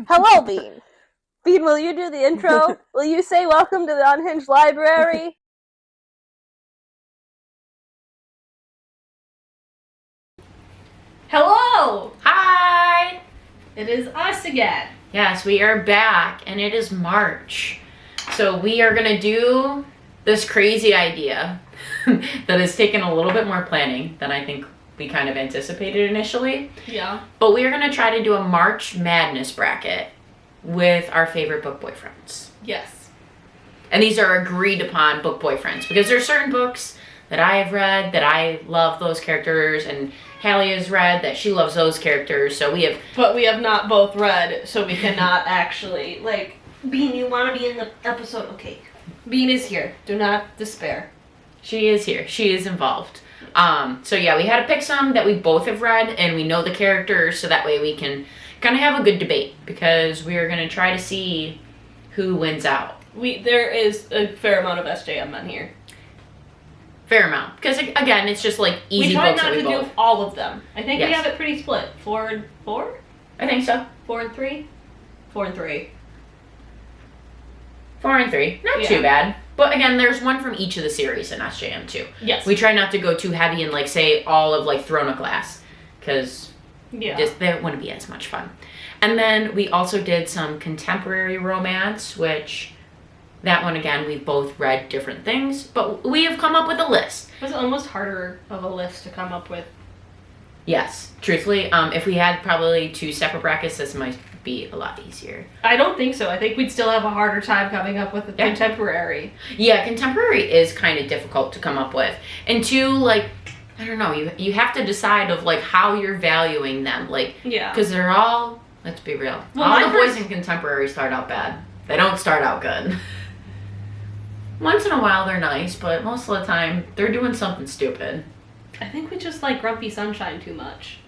Hello, Bean. Bean, will you do the intro? Will you say welcome to the Unhinged Library? Hello! Hi! It is us again. Yes, we are back, and it is March. So we are going to do this crazy idea that has taken a little bit more planning than I think we kind of anticipated initially. Yeah. But we are going to try to do a March Madness bracket with our favorite book boyfriends. Yes. And these are agreed upon book boyfriends, because there are certain books that I have read that I love those characters, and Hallie has read that she loves those characters, so we have... But we have not both read, so we cannot actually, like, Bean, you want to be in the episode? Okay. Bean is here. Do not despair. She is here. She is involved. So yeah, we had to pick some that we both have read, and we know the characters, so that way we can kind of have a good debate, because we are going to try to see who wins out. There is a fair amount of SJM on here. Fair amount. Because, again, it's just, like, easy we try books not that we to both... do all of them. I think we Yes. have it pretty split. 4 and 4? I think so. 4 and 3? 4 and 3. 4 and 3. Not Yeah. too bad. But, again, there's one from each of the series in SJM, too. Yes. We try not to go too heavy in, like, say, all of, like, Throne of Glass. Because Yeah. that wouldn't be as much fun. And then we also did some contemporary romance, which... That one, again, we've both read different things, but we have come up with a list. It was almost harder of a list to come up with. Yes, truthfully, if we had probably 2 separate brackets, this might be a lot easier. I don't think so. I think we'd still have a harder time coming up with a contemporary. Yeah, contemporary is kind of difficult to come up with. And 2, like, I don't know, you have to decide of, like, how you're valuing them. Like, Yeah. because they're all, let's be real, Well, all my the boys first- in contemporary start out bad. They don't start out good. Once in a while they're nice, but most of the time they're doing something stupid. I think we just like Grumpy Sunshine too much.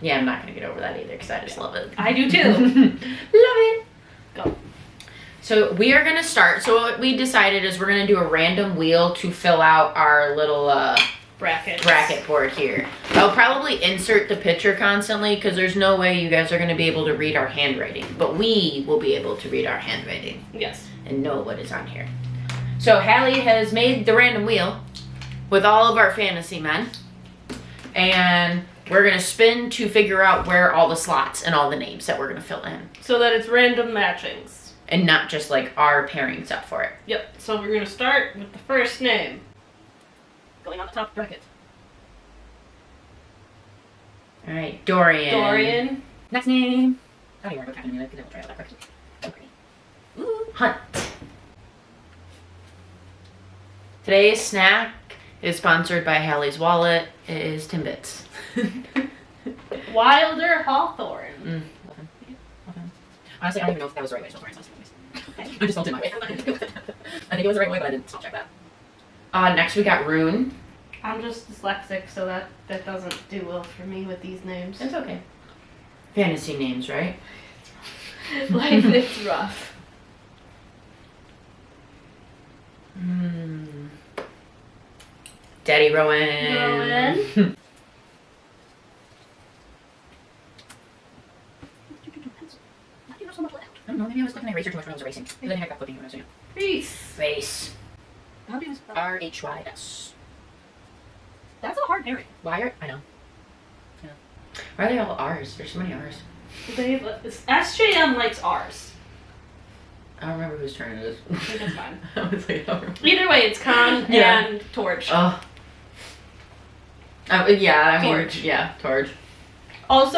Yeah, I'm not going to get over that either, because I just love it. I do too. Love it. Go. So we are going to start. So what we decided is we're going to do a random wheel to fill out our little bracket board here. I'll probably insert the picture constantly, because there's no way you guys are going to be able to read our handwriting. But we will be able to read our handwriting. Yes. And know what is on here. So Hallie has made the random wheel with all of our fantasy men. And we're going to spin to figure out where all the slots and all the names that we're going to fill in. So that it's random matchings. And not just like our pairings up for it. Yep. So we're going to start with the first name. Going on the top bracket. Alright, Dorian. Dorian. Next name. I don't even remember what happened to me. I could try out that bracket. Okay. Ooh, Hunt. Today's snack is sponsored by Hallie's Wallet. It is Timbits. Wilder Hawthorne. Love him. Love him. Honestly, I don't even know if that was the right way to spell Torrance. I just spelled it my way. I think it was the right way, but I didn't spell check that. Next we got Ruhn. I'm just dyslexic, so that doesn't do well for me with these names. It's okay. Fantasy names, right? Life is rough. Daddy Rowan. Rowan. I don't know, maybe I was clicking eraser too much when I was erasing. But then I got flipping when I was doing it. Reese. Race. How do you spell? R-H-Y-S. That's a hard name. Why are... I know. Yeah. Why are they all R's? There's so many R's. SJM likes R's. I don't remember whose turn it is. I think that's fine. I was like, I don't remember. Either way, it's Kaan Yeah. and Torj. Oh. Yeah, I mean... Torj. Yeah, Torj. Also,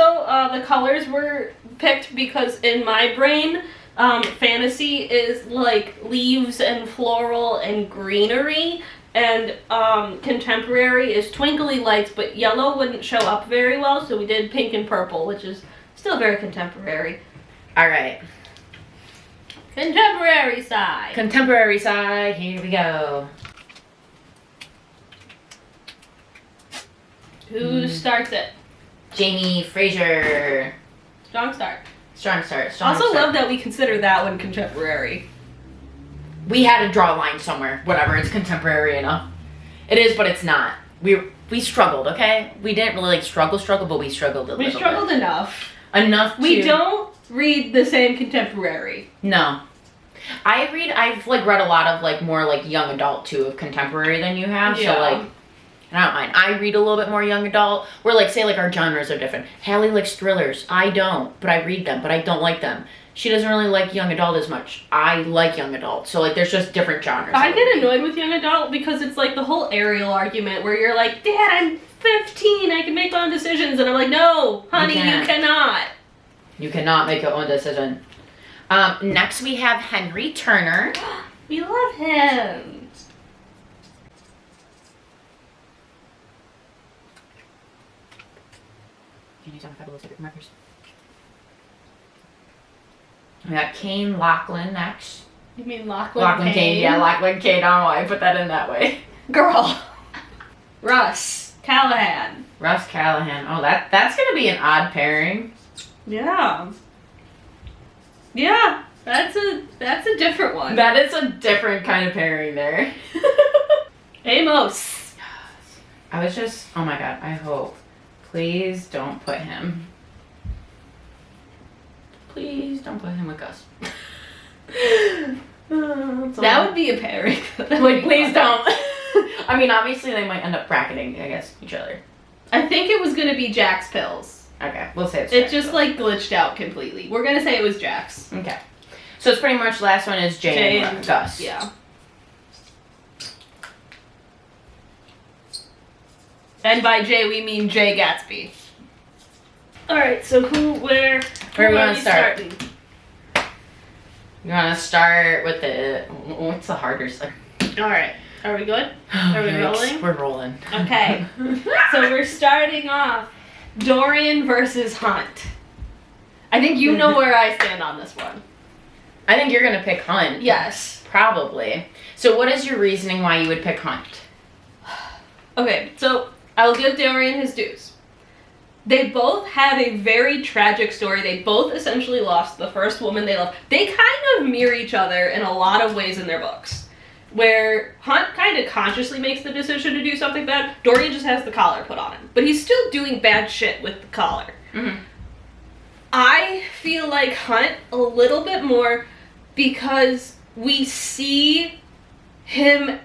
the colors were picked because in my brain, fantasy is like leaves and floral and greenery, and contemporary is twinkly lights, but yellow wouldn't show up very well, so we did pink and purple, which is still very contemporary. Alright. Contemporary side. Contemporary side, here we go. Who starts it? Jamie Fraser. Strong start. Strong start. Strong Also start. love that we consider that one contemporary. We had to draw a line somewhere. Whatever, it's contemporary enough. It is, but it's not. We struggled, okay? We didn't really like struggle, but we struggled a little bit. We struggled enough. Enough to... We don't read the same contemporary. No. I've read a lot of like more like young adult too of contemporary than you have. Yeah. So like I don't mind. I read a little bit more young adult. Where like say like our genres are different. Hallie likes thrillers. I don't, but I read them, but I don't like them. She doesn't really like young adult as much. I like young adult. So like there's just different genres. I get annoyed with young adult because it's like the whole Ariel argument where you're like, Dad, I'm 15, I can make my own decisions, and I'm like, no, honey, you cannot. You cannot make your own decision. Next we have Henry Turner. We love him. Can you talk about those different markers? We got Kane Lachlan next. You mean Lachlan Kane? Yeah, Lachlan Kane. I don't know why I put that in that way. Girl. Russ Callahan. Russ Callahan. Oh, that's gonna be an odd pairing. Yeah. Yeah, that's a different one. That is a different kind of pairing there. Amos. I was just, oh my god, I hope. Please don't put him. Please don't put him with Gus. That would be a pairing. Like, please don't. I mean, obviously they might end up bracketing, I guess, each other. I think it was going to be Jack's pills. Okay, we'll say it's It Jack's just, pills. like, glitched out completely. We're going to say it was Jack's. Okay. So it's pretty much the last one is Jay and Gus. Yeah. And by Jay, we mean Jay Gatsby. Alright, so where Where we want to start? Starting? You want to start with what's the harder stuff? Alright, are we good? Are we rolling? We're rolling. Okay. So we're starting off Dorian versus Hunt. I think you know where I stand on this one. I think you're going to pick Hunt. Yes. Probably. So what is your reasoning why you would pick Hunt? Okay, so I will give Dorian his dues. They both have a very tragic story. They both essentially lost the first woman they loved. They kind of mirror each other in a lot of ways in their books. Where Hunt kind of consciously makes the decision to do something bad, Dorian just has the collar put on him. But he's still doing bad shit with the collar. Mm-hmm. I feel like Hunt a little bit more because we see him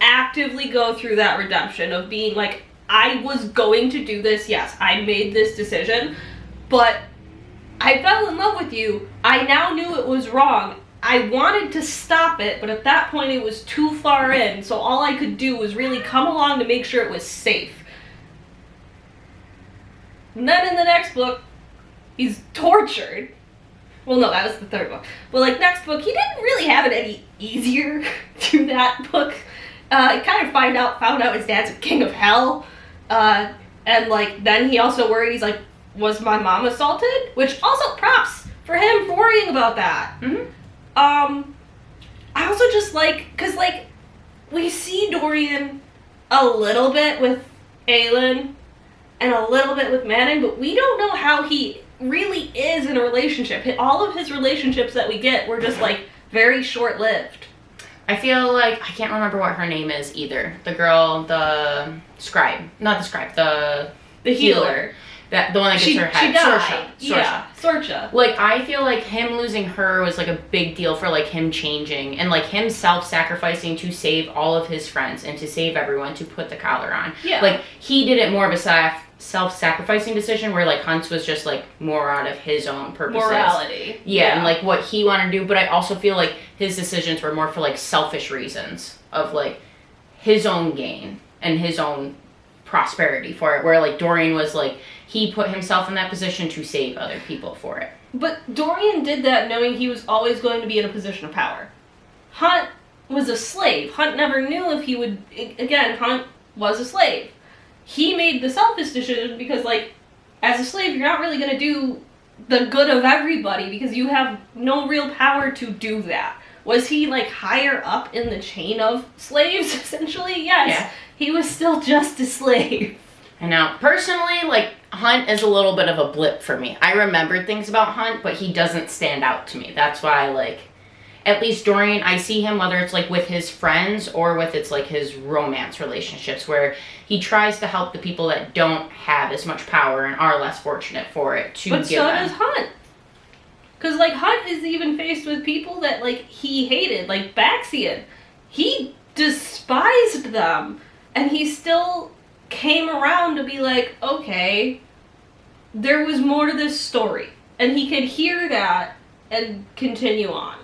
actively go through that redemption of being like, I was going to do this, yes, I made this decision, but I fell in love with you. I now knew it was wrong. I wanted to stop it, but at that point it was too far in, so all I could do was really come along to make sure it was safe. And then in the next book, he's tortured. Well, no, that was the third book. But, like, next book, he didn't really have it any easier through that book. He kind of found out his dad's a king of hell. And, like, then he also worries, like, was my mom assaulted? Which also props for him for worrying about that. Mm-hmm. I also just, like, because, like, we see Dorian a little bit with Aelin and a little bit with Manning, but we don't know how he really is in a relationship. All of his relationships that we get were just, like, very short-lived. I feel like, I can't remember what her name is either. The girl, the scribe. Not the scribe, the healer. The one that gets her head. She died. Sorcha. Yeah, Sorcha. Like, I feel like him losing her was, like, a big deal for, like, him changing. And, like, him self-sacrificing to save all of his friends and to save everyone, to put the collar on. Yeah. Like, he did it more of a self-sacrificing decision where, like, Hunt's was just, like, more out of his own purposes. Morality. Yeah, and, like, what he wanted to do. But I also feel like his decisions were more for, like, selfish reasons of, like, his own gain and his own prosperity for it. Where, like, Dorian was, like, he put himself in that position to save other people for it. But Dorian did that knowing he was always going to be in a position of power. Hunt was a slave. Hunt never knew if he would... Again, Hunt was a slave. He made the selfish decision because, like, as a slave, you're not really going to do the good of everybody because you have no real power to do that. Was he, like, higher up in the chain of slaves, essentially? Yes. Yeah. He was still just a slave. And now, personally, like, Hunt is a little bit of a blip for me. I remembered things about Hunt, but he doesn't stand out to me. That's why, like, at least Dorian, I see him, whether it's, like, with his friends or with it's, like, his romance relationships, where he tries to help the people that don't have as much power and are less fortunate for it to but give so them. does Hunt. Because, like, Hunt is even faced with people that, like, he hated, like Baxian. He despised them, and he still came around to be like, okay, there was more to this story. And he could hear that and continue on.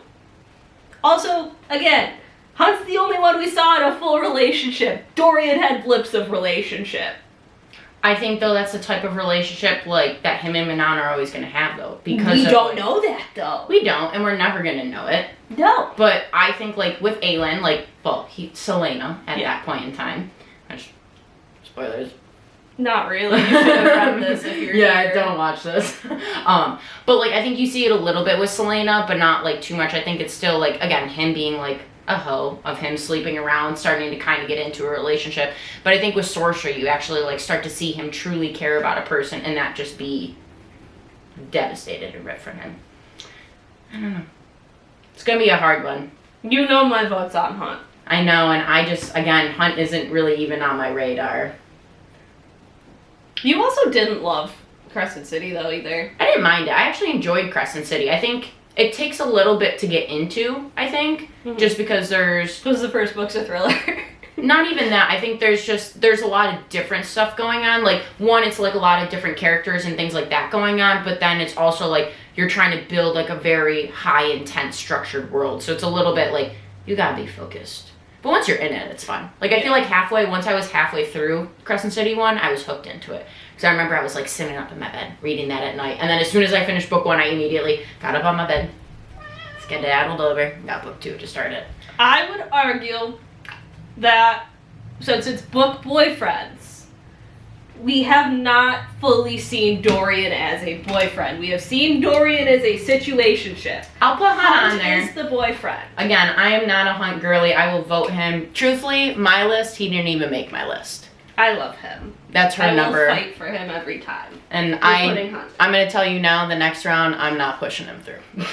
Also, again, Hunt's the only one we saw in a full relationship. Dorian had blips of relationship. I think, though, that's the type of relationship, like, that him and Manon are always going to have, though. Because we don't know that, though. We don't, and we're never going to know it. No. But I think, like, with Aelin, like, well, Selena at that point in time. Which, spoilers. Not really. You should have read this if you're here. Don't watch this. But, like, I think you see it a little bit with Selena, but not, like, too much. I think it's still, like, again, him being, like, a hoe, of him sleeping around, starting to kind of get into a relationship. But I think with Sorcerer, you actually, like, start to see him truly care about a person and not just be devastated and ripped from him. I don't know. It's gonna be a hard one. You know my vote's on Hunt. I know, and I just, again, Hunt isn't really even on my radar. You also didn't love Crescent City, though, either. I didn't mind it. I actually enjoyed Crescent City. I think it takes a little bit to get into, I think, just because there's... Because the first book's a thriller. Not even that. I think there's a lot of different stuff going on. Like, one, it's like a lot of different characters and things like that going on, but then it's also like you're trying to build like a very high, intense, structured world. So it's a little bit like, you gotta be focused. But once you're in it, it's fun. Like, I feel like once I was halfway through Crescent City 1, I was hooked into it. Because I remember I was, like, sitting up in my bed, reading that at night. And then as soon as I finished book 1, I immediately got up on my bed, skedaddled over, got book 2 to start it. I would argue that, since it's book boyfriends, we have not fully seen Dorian as a boyfriend. We have seen Dorian as a situationship. I'll put Hunt on there. Hunt is the boyfriend. Again, I am not a Hunt girly. I will vote him. Truthfully, my list, he didn't even make my list. I love him. That's her number. I will fight for him every time. And I'm going to tell you now, the next round, I'm not pushing him through.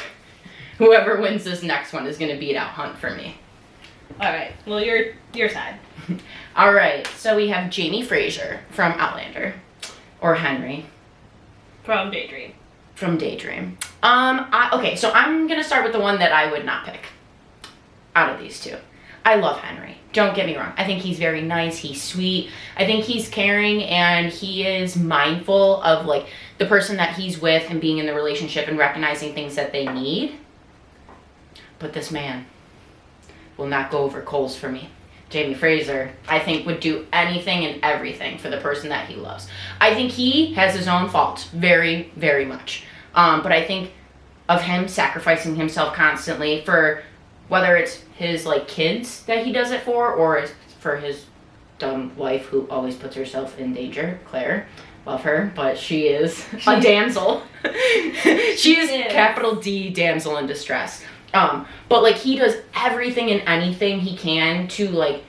Whoever wins this next one is going to beat out Hunt for me. All right. Well, your side. All right. So we have Jamie Fraser from Outlander, or Henry from Daydream. From Daydream. Okay. So I'm gonna start with the one that I would not pick out of these two. I love Henry. Don't get me wrong. I think he's very nice. He's sweet. I think he's caring, and he is mindful of like the person that he's with and being in the relationship and recognizing things that they need. But this man will not go over coals for me. Jamie Fraser, I think, would do anything and everything for the person that he loves. I think he has his own faults, very, very much. But I think of him sacrificing himself constantly for whether it's his like kids that he does it for, or for his dumb wife who always puts herself in danger, Claire. Love her, but she is a damsel. She is capital D, damsel in distress. But like he does everything and anything he can to like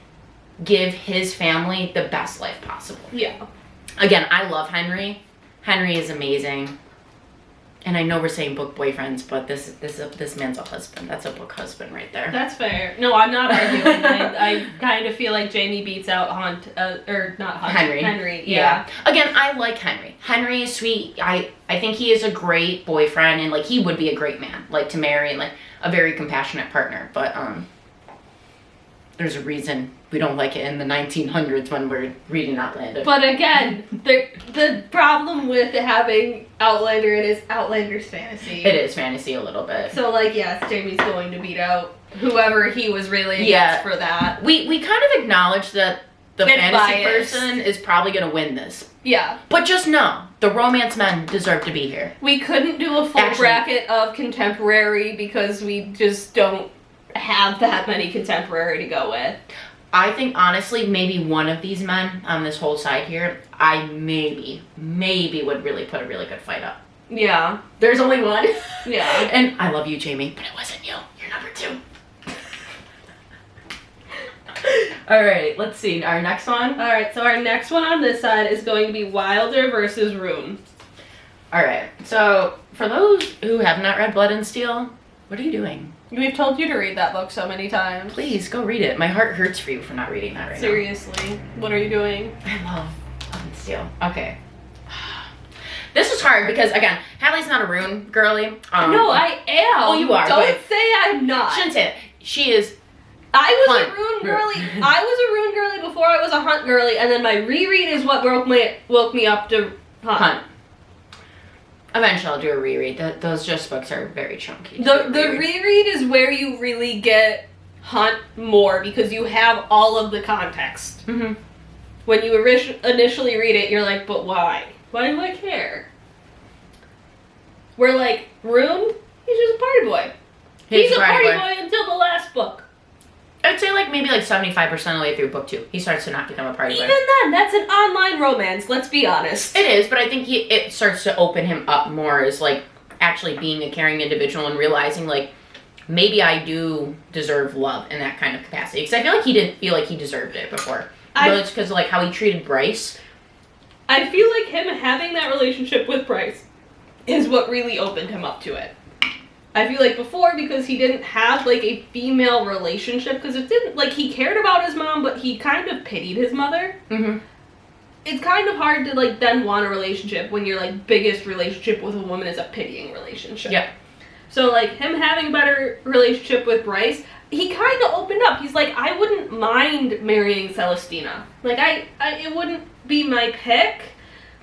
give his family the best life possible. Yeah. Again, I love Henry. Henry is amazing. And I know we're saying book boyfriends, but this man's a husband. That's a book husband right there. That's fair. No, I'm not arguing. I kind of feel like Jamie beats out Hunt, or not Hunt. Henry. Yeah. Again, I like Henry. Henry is sweet. I think he is a great boyfriend, and like he would be a great man, like to marry, and like a very compassionate partner. But there's a reason we don't like it in the 1900s when we're reading Outlander. But again, the problem with having Outlander, it is Outlander's fantasy. It is fantasy a little bit. So like, yes, Jamie's going to beat out whoever he was really against for that. We kind of acknowledge that the fantasy person is probably going to win this. Yeah. But just know, the romance men deserve to be here. We couldn't do a full bracket of contemporary because we just don't have that many contemporary to go with. I think, honestly, maybe one of these men on this whole side here, I maybe would really put a really good fight up. Yeah. There's only one. Yeah. And I love you, Jamie, but it wasn't you. You're number 2. All right, let's see. Our next one? All right, so our next one on this side is going to be Wilder versus Ruhn. All right, so for those who have not read Blood and Steel, what are you doing? We've told you to read that book so many times. Please, go read it. My heart hurts for you for not reading that right Seriously. What are you doing? I love Blood and Steel. Okay. This is hard because, again, Hallie's not a Ruhn girly. No, I am. Oh, you are. Don't say I'm not. Shouldn't say that. She is. I was Hunt. a Ruhn girly. I was a Ruhn girly before I was a Hunt girly, and then my reread is what woke me up to Hunt. Eventually, I'll do a reread. Those just books are very chunky. The reread is where you really get Hunt more because you have all of the context. Mm-hmm. When you initially read it, you're like, but why? Why do I care? Where, like, Ruhn, he's just a party boy. He's a party boy until the last book. I'd say, like, maybe, like, 75% of the way through book 2. He starts to not become a party boy. Even then, that's an online romance, let's be honest. It is, but I think it starts to open him up more as, like, actually being a caring individual and realizing, like, maybe I do deserve love in that kind of capacity. Because I feel like he didn't feel like he deserved it before. It's because of, like, how he treated Bryce. I feel like him having that relationship with Bryce is what really opened him up to it. I feel like before, because he didn't have, like, a female relationship, because it didn't, like, he cared about his mom, but he kind of pitied his mother. Mm-hmm. It's kind of hard to, like, then want a relationship when your, like, biggest relationship with a woman is a pitying relationship. Yep. So, like, him having a better relationship with Bryce, he kind of opened up. He's like, I wouldn't mind marrying Celestina. Like, it wouldn't be my pick,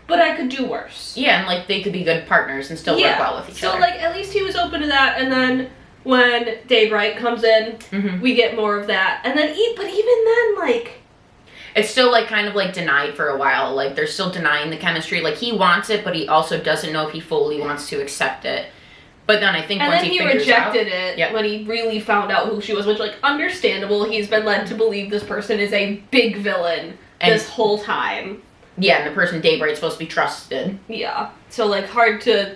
but I could do worse. Yeah, and, like, they could be good partners and still work well with each other. So, like, at least he was open to that, and then when Daybright comes in, we get more of that. And then, but even then, like... It's still, like, kind of, like, denied for a while. Like, they're still denying the chemistry. Like, he wants it, but he also doesn't know if he fully wants to accept it. But then I think once he figures rejected out, it when he really found out who she was, which, like, understandable. He's been led to believe this person is a big villain this whole time. Yeah, and the person Daybright's supposed to be trusted. Yeah. So, like, hard to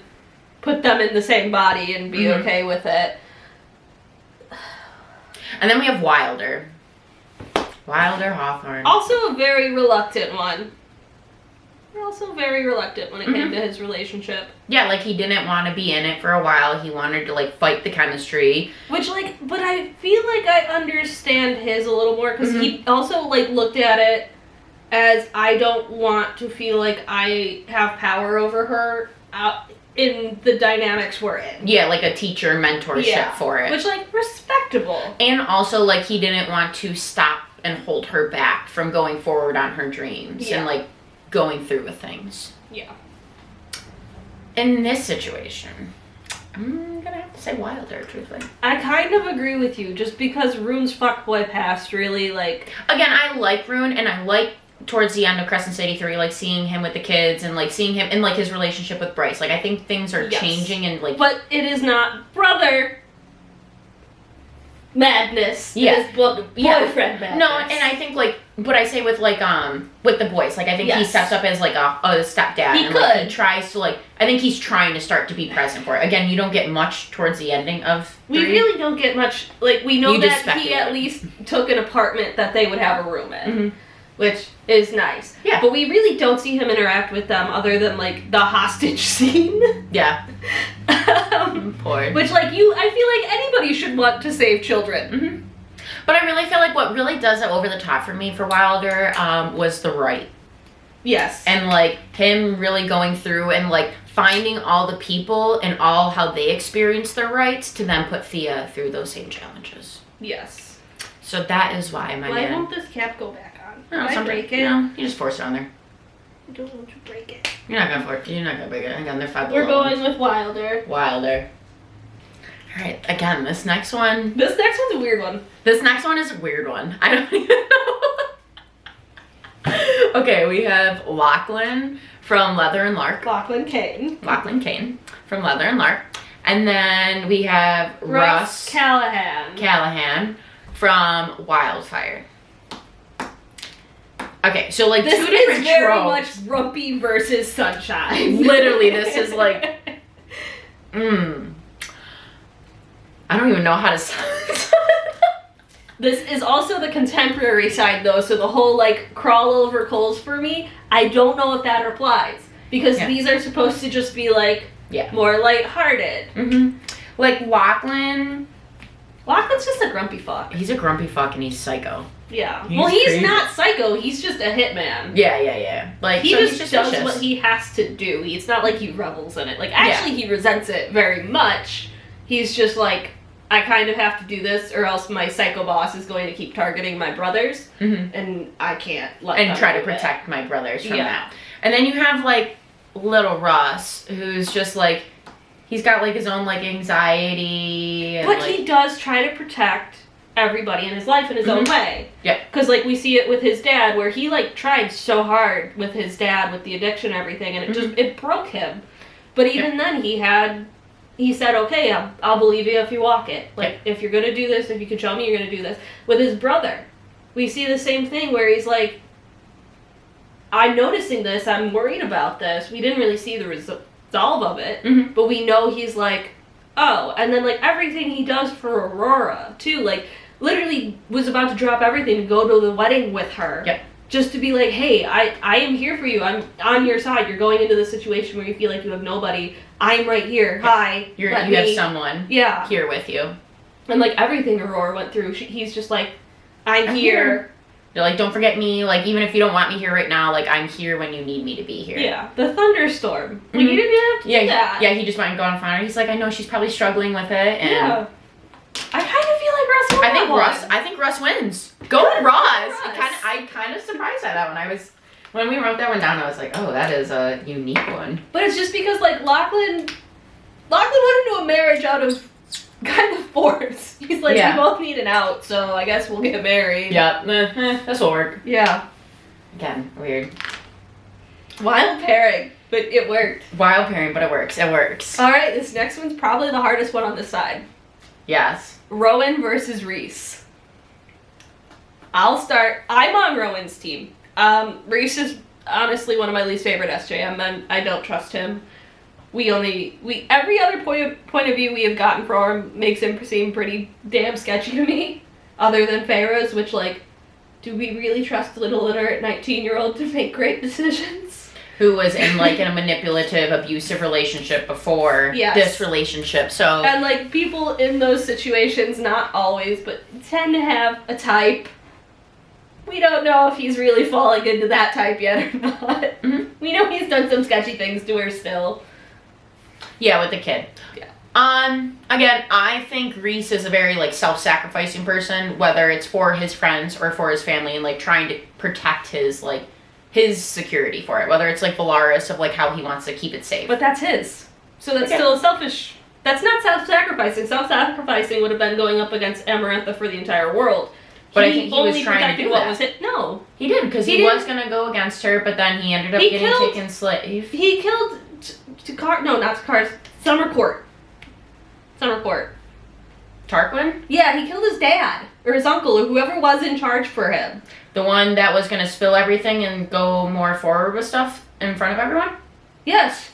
put them in the same body and be okay with it. And then we have Wilder. Wilder Hawthorne. Also a very reluctant one. Also very reluctant when it came to his relationship. Yeah, like, he didn't want to be in it for a while. He wanted to, like, fight the chemistry. Which, like, but I feel like I understand his a little more, because he also, like, looked at it as, I don't want to feel like I have power over her in the dynamics we're in. Yeah, like a teacher mentorship for it. Which, like, respectable. And also, like, he didn't want to stop and hold her back from going forward on her dreams and, like, going through with things. Yeah. In this situation, I'm gonna have to say Wilder, truthfully. I kind of agree with you, just because Ruhn's fuckboy past really, like... Again, I like Ruhn, and I like, towards the end of Crescent City 3, like, seeing him with the kids, and, like, seeing him in, like, his relationship with Bryce. Like, I think things are changing, and, like... But it is not madness. It is boyfriend madness. No, and I think, like, what I say with, like, with the boys, like, I think he steps up as, like, a stepdad. Like, he tries to, like, I think he's trying to start to be present for it. Again, you don't get much towards the ending of 3. We really don't get much, like, we know that he at least took an apartment that they would have a room in. Which is nice. Yeah. But we really don't see him interact with them other than, like, the hostage scene. Yeah. Poor. Which, like, I feel like anybody should want to save children. But I really feel like what really does it over the top for me for Wilder was the right. Yes. And, like, him really going through and, like, finding all the people and all how they experience their rights to then put Thea through those same challenges. Yes. So that is why my Why won't this cap go back on? No, Did I break it? No, you just force it on there. I don't want to break it. You're not gonna force it. You're not gonna break it. Again, they're 5 We're below. going with Wilder. Wilder. All right. Again, this next one. This next one's a weird one. This next one is a weird one. I don't even know. Okay, we have Lachlan from Leather and Lark. Lachlan Kane. Lachlan Kane from Leather and Lark. And then we have Russ Callahan from Wildfire. Okay, so, like, this 2 different is very tropes. much Rumpy versus Sunshine. Literally, this is like, I don't even know how to say. This is also the contemporary side, though, so the whole, like, crawl over coals for me, I don't know if that applies. Because these are supposed to just be, like, more lighthearted. Like, Lachlan's just a grumpy fuck. He's a grumpy fuck and he's psycho. Yeah. He's He's crazy. not psycho. He's just a hitman. Yeah. Like, He so just he's does suspicious. what he has to do. It's not like he revels in it. Like, actually, he resents it very much. He's just like, I kind of have to do this, or else my psycho boss is going to keep targeting my brothers, and I can't let and them try to do protect my brothers from Yeah. that. And then you have, like, little Russ, who's just, like, he's got, like, his own, like, anxiety. And, But like, he does try to protect everybody in his life in his own way. Yeah. Because, like, we see it with his dad, where he, like, tried so hard with his dad, with the addiction and everything, and it broke him. But even then, he said, okay, I'll believe you if you walk it. Like, if you're gonna do this, if you can show me you're gonna do this. With his brother, we see the same thing, where he's like, I'm noticing this, I'm worried about this. We didn't really see the resolve of it, but we know he's like, oh. And then, like, everything he does for Aurora, too, like, literally was about to drop everything to go to the wedding with her. Yep. Just to be like, hey, I am here for you. I'm on your side. You're going into this situation where you feel like you have nobody. I'm right here. Hi. you have someone here with you. And, like, everything Aurora went through, he's just like, I'm here. They're like, don't forget me. Like, even if you don't want me here right now, like, I'm here when you need me to be here. Yeah. The thunderstorm. Like, you didn't even have to do that. Yeah, he just went and got in front of her. He's like, I know she's probably struggling with it. And Yeah. I kind of feel like Russ won I think Russ wins. Go Good Russ. Russ. I kind of surprised at that one. When we wrote that one down, I was like, oh, that is a unique one. But it's just because, like, Lachlan went into a marriage out of kind of force. He's like, we both need an out, so I guess we'll get married. Yep. This will work. Yeah. Again, weird. Wild pairing, but it worked. Wild pairing, but it works. It works. Alright, this next one's probably the hardest one on this side. Yes. Rowan versus Rhys. I'll start. I'm on Rowan's team. Rhys is honestly one of my least favorite SJM men. I don't trust him. Every other point of view we have gotten from him makes him seem pretty damn sketchy to me. Other than Farah's, which, like, do we really trust little illiterate 19-year-old to make great decisions? Who was in, like, in a manipulative, abusive relationship before this relationship, so... And, like, people in those situations, not always, but tend to have a type. We don't know if he's really falling into that type yet or not. We know he's done some sketchy things to her still. Yeah, with the kid. Yeah. Again, I think Rhys is a very, like, self-sacrificing person, whether it's for his friends or for his family, and, like, trying to protect his, like, his security for it, whether it's like Valaris of like how he wants to keep it safe. But that's his. So that's still selfish. That's not self-sacrificing. Self-sacrificing would have been going up against Amarantha for the entire world. But I think he was trying to do that. No. He did, because he was going to go against her, but then he ended up getting taken slave. He killed Summercourt. Tarquin? Yeah, he killed his dad, or his uncle, or whoever was in charge for him. The one that was going to spill everything and go more forward with stuff in front of everyone? Yes.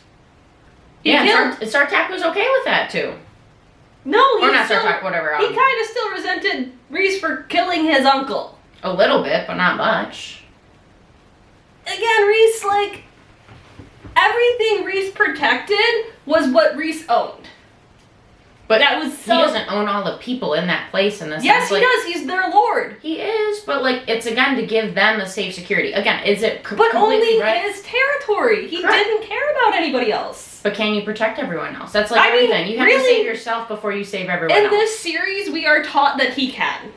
Sartak was okay with that, too. No, or not Sartak, whatever. He kind of still resented Rhys for killing his uncle. A little bit, but not much. Again, Rhys, like, everything Rhys protected was what Rhys owned. But he doesn't own all the people in that place in the sense. Yes, he does. He's their lord. He is, but, like, it's, again, to give them the safe security. Again, is it But only right? his territory. He didn't care about anybody else. But can you protect everyone else? That's like everything. You have to save yourself before you save everyone else. In this series, we are taught that he can.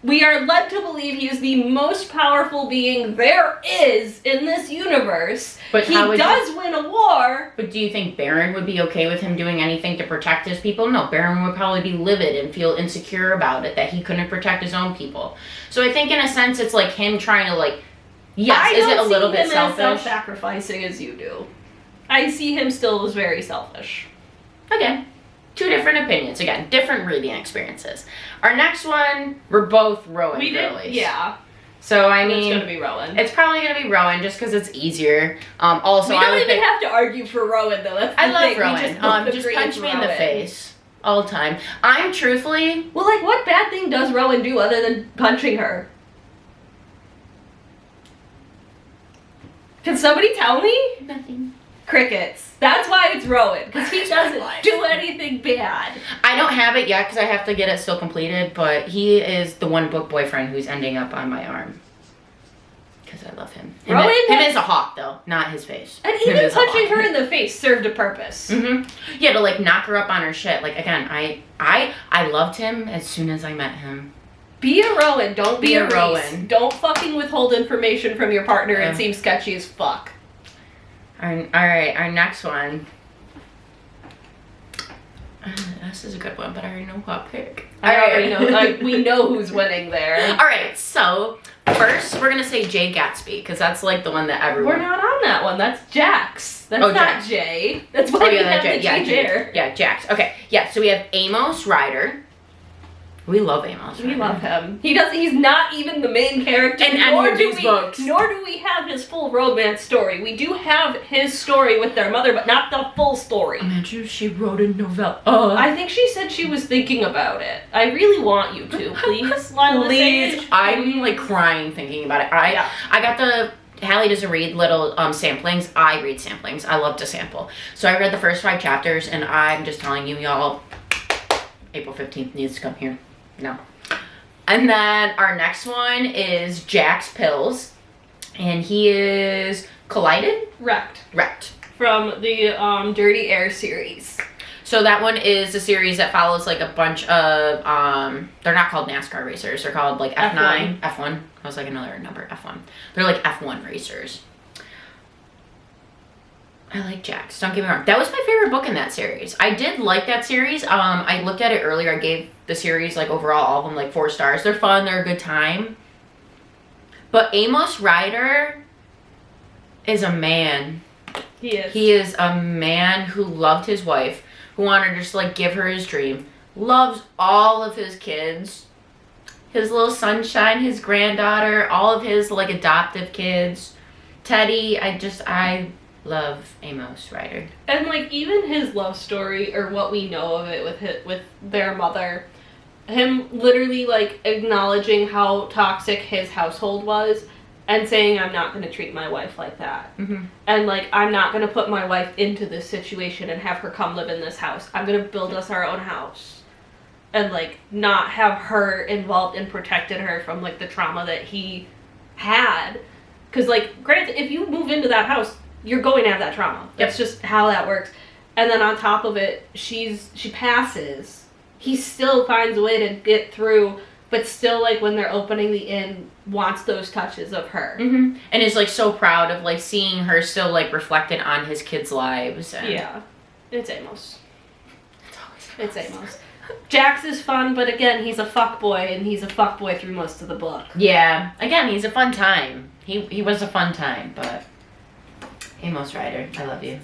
We are led to believe he is the most powerful being there is in this universe. But he does win a war. But do you think Baron would be okay with him doing anything to protect his people? No, Baron would probably be livid and feel insecure about it, that he couldn't protect his own people. So I think in a sense it's like him trying to, like, yes, is it a little bit selfish? I don't see him as self-sacrificing as you do. I see him still as very selfish. Again, two different opinions. Again, different reading experiences. Our next one, we're both Rowan girlies. Yeah. So, I mean... It's going to be Rowan. It's probably going to be Rowan just because it's easier. Also, we don't even have to argue for Rowan, though. That's the I love thing. Rowan. Just punch me in the face. All the time. I'm truthfully... Well, like, what bad thing does Rowan do other than punching her? Can somebody tell me? Nothing. Crickets. That's why it's Rowan, because he doesn't do anything bad. I don't have it yet because I have to get it still completed, but he is the one book boyfriend who's ending up on my arm. Because I love him. Him as a hawk, though, not his face. And even punching her in the face served a purpose. Yeah, to like knock her up on her shit. Like again, I loved him as soon as I met him. Be a Rowan, don't be a Rowan. Don't fucking withhold information from your partner and seem sketchy as fuck. Alright, our next one. This is a good one, but I already know who I'll pick. I already know. Like, we know who's winning there. Alright, so first we're gonna say Jay Gatsby, because that's like the one that everyone... We're not on that one. That's Jax. That's not Jax. Jay. That's why we have the Jay there. Yeah, Jax. Okay, yeah, so we have Amos Ryder. We love Amos. We love him. He's not even the main character in any of these books. Nor do we have his full romance story. We do have his story with their mother, but not the full story. Imagine if she wrote a novella. I think she said she was thinking about it. I really want you to, please, Lila. Please. I'm like crying thinking about it. I got the... Hallie doesn't read little samplings. I read samplings. I love to sample. So I read the first 5 chapters, and I'm just telling you, y'all, April 15th needs to come here. No. And then our next one is Jax Pills. And he is collided? Wrecked. From the Dirty Air series. So that one is a series that follows like a bunch of, they're not called NASCAR racers. They're called like F9. F1. I was like another number, F1. They're like F1 racers. I like Jax, don't get me wrong. That was my favorite book in that series. I did like that series. I looked at it earlier. I gave the series, like overall, all of them like 4 stars. They're fun, they're a good time. But Amos Ryder is a man. He is. He is a man who loved his wife, who wanted to just like give her his dream. Loves all of his kids. His little sunshine, his granddaughter, all of his like adoptive kids. Teddy, I love Amos Ryder. And like even his love story, or what we know of it with their mother, him literally like acknowledging how toxic his household was and saying, I'm not going to treat my wife like that. And like, I'm not going to put my wife into this situation and have her come live in this house. I'm going to build us our own house. And like not have her involved and protected her from like the trauma that he had. Because like, granted, if you move into that house, you're going to have that trauma. That's just how that works. And then on top of it, she passes. He still finds a way to get through, but still, like, when they're opening the inn, wants those touches of her. And is, like, so proud of, like, seeing her still, like, reflected on his kids' lives. And... Yeah. It's Amos. It's Amos. Jax is fun, but again, he's a fuckboy, and he's a fuckboy through most of the book. Yeah. Again, he's a fun time. He was a fun time, but... Amos Ryder, I love you.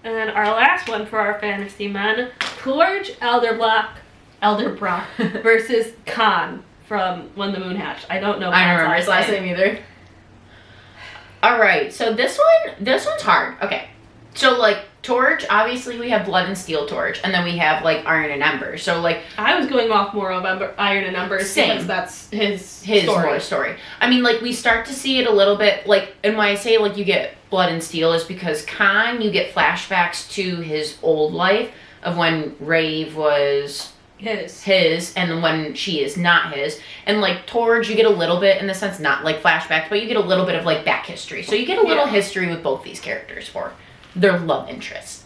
And then our last one for our fantasy men, Torj Elderbrock versus Kaan from When the Moon Hatched. I don't know. I don't remember his last name either. All right, so this one's hard. Okay, so like Torj, obviously we have Blood and Steel Torj, and then we have like Iron and Ember. So like I was going off more of Iron and Ember because that's his story. I mean, like we start to see it a little bit. Like, and when I say like you get Blood and Steel is because Kaan, you get flashbacks to his old life of when Rave was his and when she is not his. And like Torj, you get a little bit in the sense, not like flashbacks, but you get a little bit of like back history. So you get a little history with both these characters for their love interests.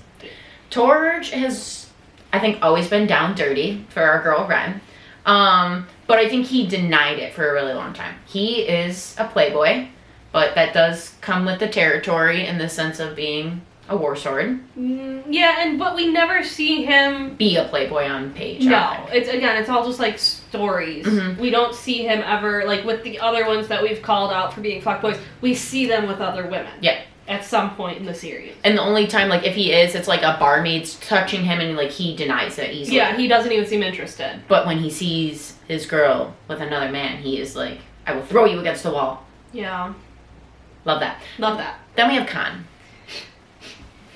Torj has, I think, always been down dirty for our girl Ren. But I think he denied it for a really long time. He is a playboy, but that does come with the territory in the sense of being a war sword. Yeah, but we never see him be a playboy on page. No, it's all just like stories. We don't see him ever, like with the other ones that we've called out for being fuckboys, we see them with other women. Yeah. At some point in the series. And the only time, like, if he is, it's like a barmaid's touching him and, like, he denies it easily. Yeah, he doesn't even seem interested. But when he sees his girl with another man, he is like, I will throw you against the wall. Yeah. Love that. Love that. Then we have Kaan.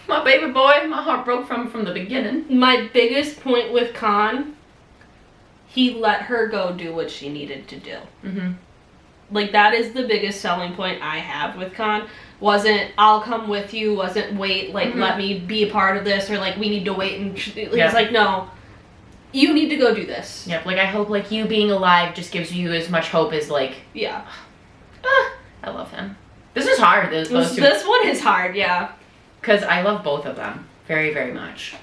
My baby boy, my heart broke from the beginning. My biggest point with Kaan, he let her go do what she needed to do. like, that is the biggest selling point I have with Kaan. Wasn't, I'll come with you, wasn't, wait, like, let me be a part of this, or, like, we need to wait, and it's like, no, you need to go do this. Yep, like, I hope, like, you being alive just gives you as much hope as, like... Yeah. I love him. This is hard, this one is hard, yeah. Because I love both of them very, very much.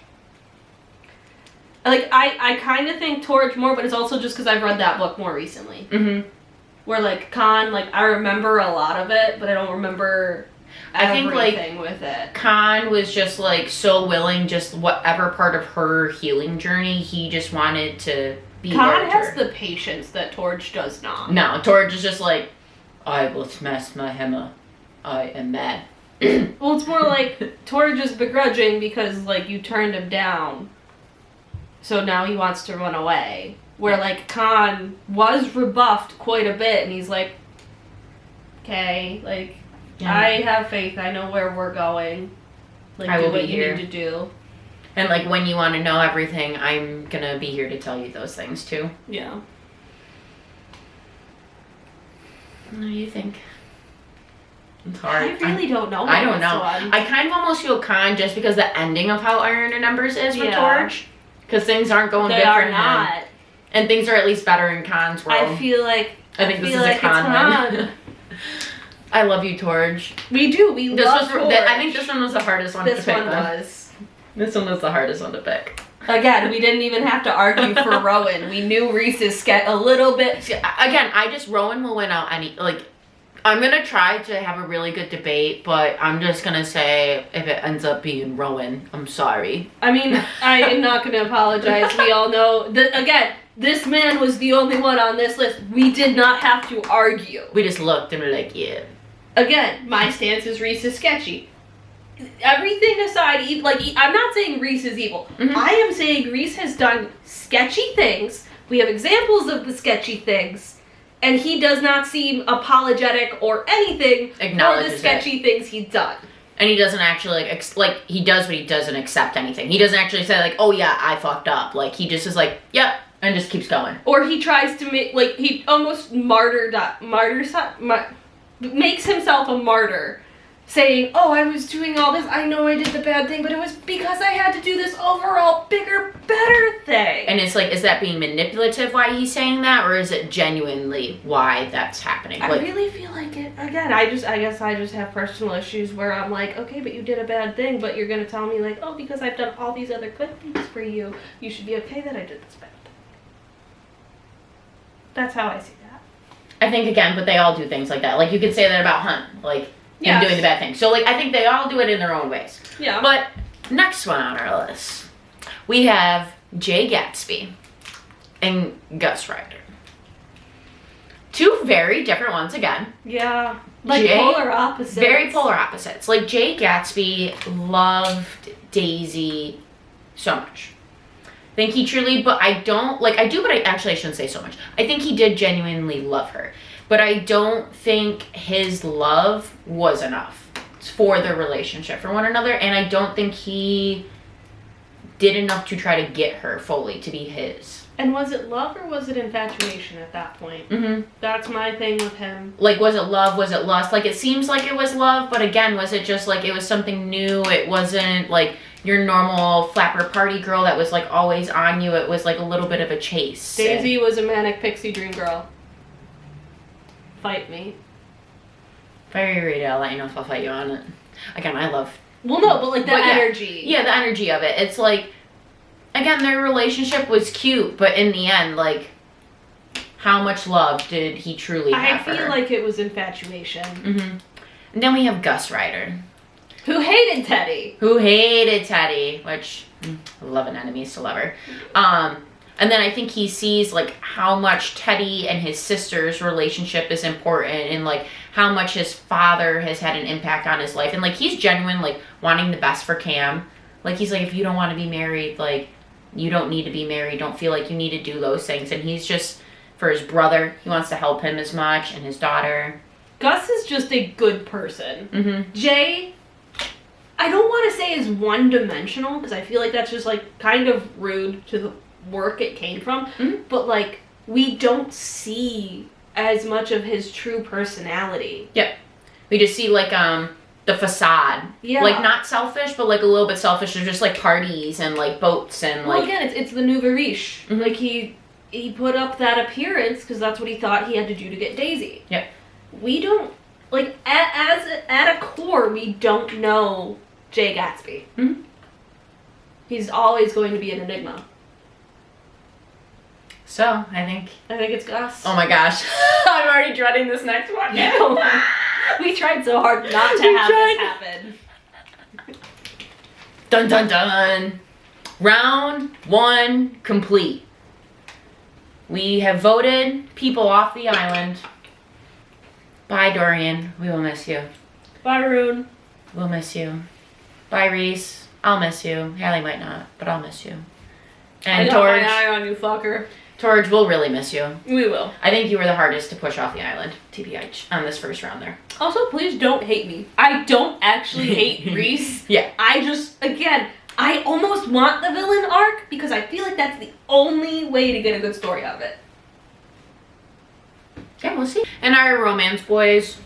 Like, I kind of think Torj more, but it's also just because I've read that book more recently. Mm-hmm. Where, like, Kaan, like, I remember a lot of it, but I don't remember everything with it. Kaan was just, like, so willing, just whatever part of her healing journey, he just wanted to be Kaan has the patience that Torj does not. No, Torj is just like, I will smash my hammer. I am mad. Well, it's more like, Torj is begrudging because, like, you turned him down. So now he wants to run away. Where, like, Kaan was rebuffed quite a bit, and he's like, okay, like, I have faith, I know where we're going. Like, I will do what be you here. need to do. And, like, when you want to know everything, I'm gonna be here to tell you those things, too. Yeah. What do you think? It's hard. I really don't know. I don't know. I kind of almost feel Kaan just because the ending of how Iron and Embers is with Torj. Because things aren't going good for him. They are not. And things are at least better in Kaan's world. I feel like... I think this is a Kaan win. I love you, Torj. We do. We love Torj. I think this one was the hardest one to pick. This one was. This one was the hardest one to pick. Again, we didn't even have to argue for Rowan. We knew Rhys's sketch a little bit. Again, Rowan will win out any... Like, I'm going to try to have a really good debate, but I'm just going to say if it ends up being Rowan, I'm sorry. I mean, I am not going to apologize. We all know that, again, this man was the only one on this list. We did not have to argue. We just looked and were like, yeah. Again, my stance is Rhys is sketchy. Everything aside, like, I'm not saying Rhys is evil. Mm-hmm. I am saying Rhys has done sketchy things. We have examples of the sketchy things. And he does not seem apologetic or anything for the sketchy things he's done. And he doesn't actually, like, he does, but he doesn't accept anything. He doesn't actually say, like, oh yeah, I fucked up. Like, he just is like, yep, and just keeps going. Or he tries to make, like, he almost makes himself a martyr. Saying, oh, I was doing all this, I know I did the bad thing, but it was because I had to do this overall bigger, better thing. And it's like, is that being manipulative why he's saying that, or is it genuinely why that's happening? I really feel like it, again, I guess I just have personal issues where I'm like, okay, but you did a bad thing, but you're going to tell me, like, oh, because I've done all these other good things for you, you should be okay that I did this bad thing. That's how I see that. I think, again, but they all do things like that. Like, you could say that about Hunt, like... And doing the bad thing. So, like, I think they all do it in their own ways. Yeah. But next one on our list, we have Jay Gatsby and Gus Ryder. Two very different ones again. Yeah. Like polar opposites. Very polar opposites. Like, Jay Gatsby loved Daisy so much. I think he truly, but I don't, like, I do, but I shouldn't say so much. I think he did genuinely love her. But I don't think his love was enough for their relationship for one another. And I don't think he did enough to try to get her fully to be his. And was it love or was it infatuation at that point? Mm-hmm. That's my thing with him. Like, was it love? Was it lust? Like, it seems like it was love. But again, was it just like it was something new? It wasn't like your normal flapper party girl that was like always on you. It was like a little bit of a chase. Daisy was a manic pixie dream girl. Fight me. If I reread it, I'll let you know if I'll fight you on it. Again, I love... Well, no, but like the energy. Yeah, the energy of it. It's like, again, their relationship was cute, but in the end, like, how much love did he truly have for her? I feel like it was infatuation. Mm-hmm. And then we have Gus Ryder. Who hated Teddy. Which, love an enemies to lover. And then I think he sees, like, how much Teddy and his sister's relationship is important and, like, how much his father has had an impact on his life. And, like, he's genuine, like, wanting the best for Cam. Like, he's like, if you don't want to be married, like, you don't need to be married. Don't feel like you need to do those things. And he's just, for his brother, he wants to help him as much, and his daughter. Gus is just a good person. Mm-hmm. Jay, I don't want to say is one-dimensional, because I feel like that's just, like, kind of rude to the work it came from, but like we don't see as much of his true personality. Yep. We just see, like, the facade. Yeah. Like, not selfish, but, like, a little bit selfish. There's just, like, parties and, like, boats and, like... Well, again, it's the nouveau riche. Mhm. Like, he put up that appearance because that's what he thought he had to do to get Daisy. Yep. We don't... Like, at a core, we don't know Jay Gatsby. Mm-hmm. He's always going to be an enigma. So, I think it's Gus. Oh my gosh. I'm already dreading this next one. Yeah. We tried so hard not to have this happen. Dun dun dun. Round 1 complete. We have voted people off the island. Bye, Dorian. We will miss you. Bye, Ruhn. We'll miss you. Bye, Rhys. I'll miss you. Hallie might not, but I'll miss you. And I got Torj. my eye on you, fucker. Torj, we'll really miss you. We will. I think you were the hardest to push off the island, TBH, on this first round there. Also, please don't hate me. I don't actually hate Rhys. Yeah. I just, again, I almost want the villain arc because I feel like that's the only way to get a good story out of it. Yeah, we'll see. And our romance boys,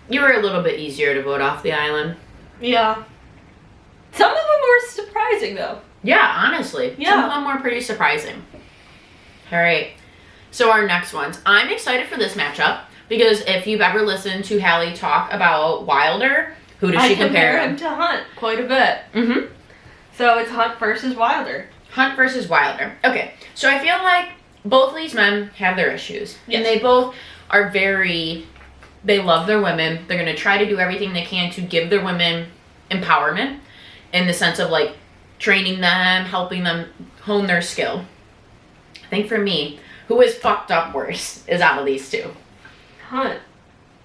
you were a little bit easier to vote off the island. Yeah. Some of them were surprising, though. Yeah, honestly. Yeah. Some of them were pretty surprising. All right. So our next ones. I'm excited for this matchup because if you've ever listened to Hallie talk about Wilder, who does she compare him to Hunt quite a bit. Mm-hmm. So it's Hunt versus Wilder. Hunt versus Wilder. Okay. So I feel like both of these men have their issues. Yes. And they both are they love their women. They're going to try to do everything they can to give their women empowerment in the sense of, like, training them, helping them hone their skill. I think for me, who is fucked up worse is out of these two. Hunt.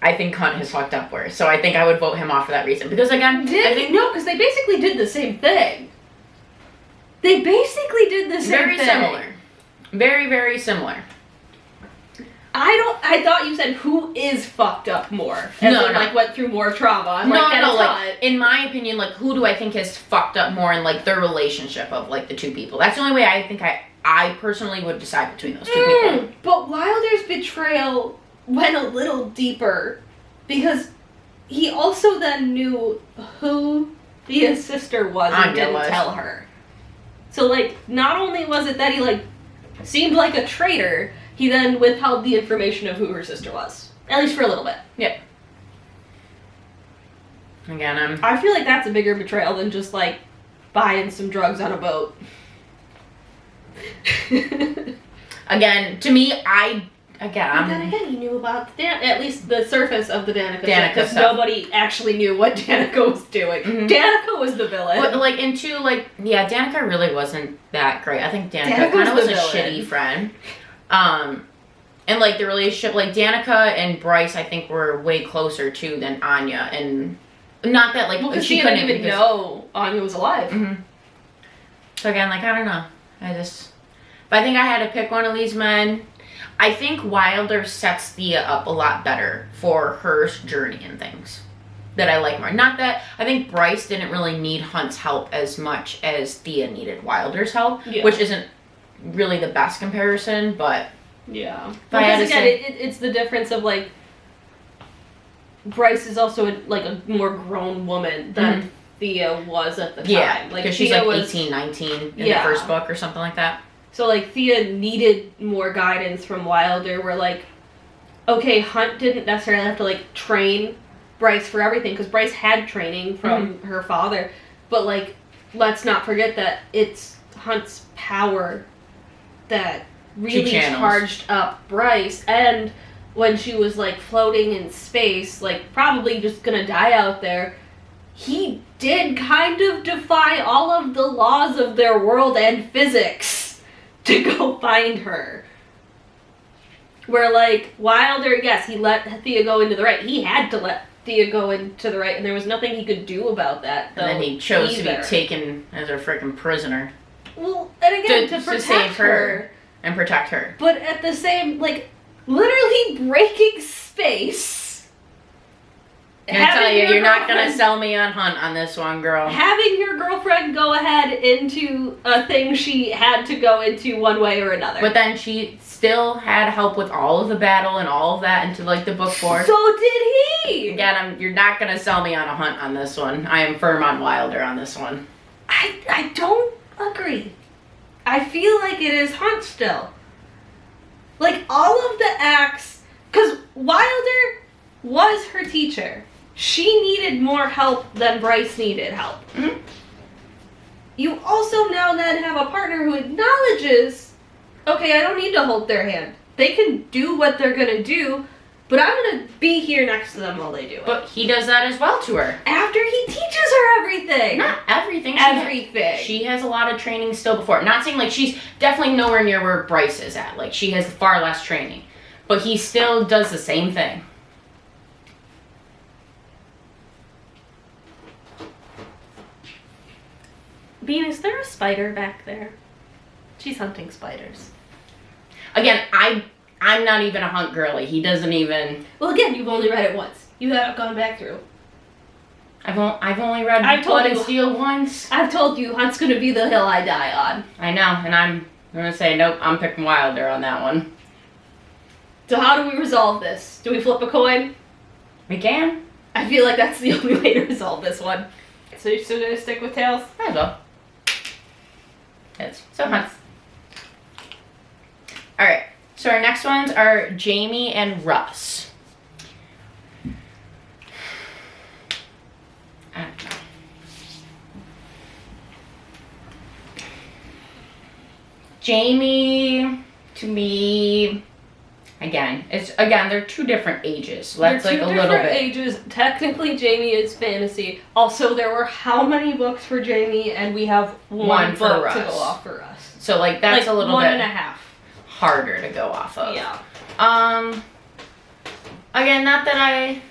I think Hunt has fucked up worse. So I think I would vote him off for that reason. Because, again, No, because they basically did the same thing. They basically did the same very thing. similar. Very, very similar. I thought you said who is fucked up more. As No, in, no. like, went through more trauma. I'm No, like, no, like, Hunt. in my opinion, like, who do I think has fucked up more in, like, their relationship of, like, the two people? That's the only way I think I personally would decide between those two people. But Wilder's betrayal went a little deeper because he also then knew who Thea's sister was and didn't tell her. So, like, not only was it that he, like, seemed like a traitor, he then withheld the information of who her sister was. At least for a little bit. Yeah. Again, I feel like that's a bigger betrayal than just, like, buying some drugs on a boat. again, to me, But then again, he knew about at least the surface of the Danica stuff. because nobody actually knew what Danica was doing. Mhm. Danica was the villain. But, like, and two, like, yeah, Danica really wasn't that great. I think Danica Danica kind of was was a the villain. shitty friend. And, like, the relationship, like, Danica and Bryce, I think, were way closer, too, than Anya. And not that, like, because she she couldn't didn't even know Anya was alive. Mm-hmm. So, again, like, I don't know. But I think I had to pick one of these men. I think Wilder sets Thea up a lot better for her journey and things that I like more. Not that I think Bryce didn't really need Hunt's help as much as Thea needed Wilder's help, which isn't really the best comparison, but yeah. Because again, it's the difference of, like, Bryce is also a more grown woman than Thea was at the time. Yeah, like, because she's Thea like was 18, 19 in the first book or something like that. So, like, Thea needed more guidance from Wilder, where, like, okay, Hunt didn't necessarily have to, like, train Bryce for everything, because Bryce had training from her father, but, like, let's not forget that it's Hunt's power that really charged up Bryce, and when she was, like, floating in space, like, probably just gonna die out there, he did kind of defy all of the laws of their world and physics to go find her. Where, like, Wilder, yes, he let Thea go into the right. He had to let Thea go into the right, and there was nothing he could do about that, though. And then he chose to be taken as a freaking prisoner. Well, and again, to protect save her. And protect her. But at the same, like, literally breaking space I tell you, you're not gonna sell me on Hunt on this one, girl. Having your girlfriend go ahead into a thing she had to go into one way or another. But then she still had help with all of the battle and all of that into like the book 4. So did he! Again, you're not gonna sell me on a Hunt on this one. I am firm on Wilder on this one. I don't agree. I feel like it is Hunt still. Like, all of the acts, because Wilder was her teacher. She needed more help than Bryce needed help. Mm-hmm. You also now then have a partner who acknowledges, okay, I don't need to hold their hand. They can do what they're gonna do, but I'm gonna be here next to them while they do it. But he does that as well to her. After he teaches her everything. Not everything. Everything. She has a lot of training still before. Not saying like she's definitely nowhere near where Bryce is at. Like she has far less training. But he still does the same thing. Bean, is there a spider back there? She's hunting spiders. Again, I'm not even a Hunt girly. He doesn't even. Well, again, you've only read it once. You haven't gone back through. I've only read Blood and Steel once. I've told you, Hunt's gonna be the hill I die on. I know, and I'm gonna say nope. I'm picking Wilder on that one. So how do we resolve this? Do we flip a coin? We can. I feel like that's the only way to resolve this one. So you're still gonna stick with tails? Might as well. Heads. So Hunt. All right. So our next ones are Jamie and Russ. I don't know. Jamie, to me, they're two different ages. So that's like a little bit. They're two different ages. Technically, Jamie is fantasy. Also, there were how many books for Jamie, and we have one book to go off for us. So like that's a little bit. bit 1.5. harder to go off of. Yeah. Again, not that I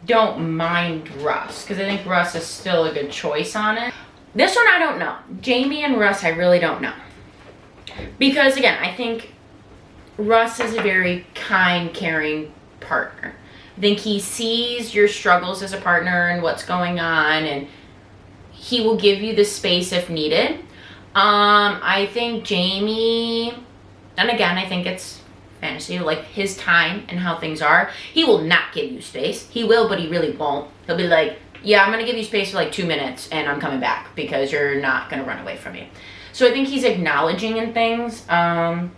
don't mind Russ, because I think Russ is still a good choice on it. This one I don't know. Jamie and Russ I really don't know. Because again, I think Russ is a very kind, caring partner. I think he sees your struggles as a partner and what's going on, and he will give you the space if needed. I think Jamie, and again, I think it's fantasy, like his time and how things are. He will not give you space. He will, but he really won't. He'll be like, yeah, I'm going to give you space for like 2 minutes and I'm coming back because you're not going to run away from me. So I think he's acknowledging in things. And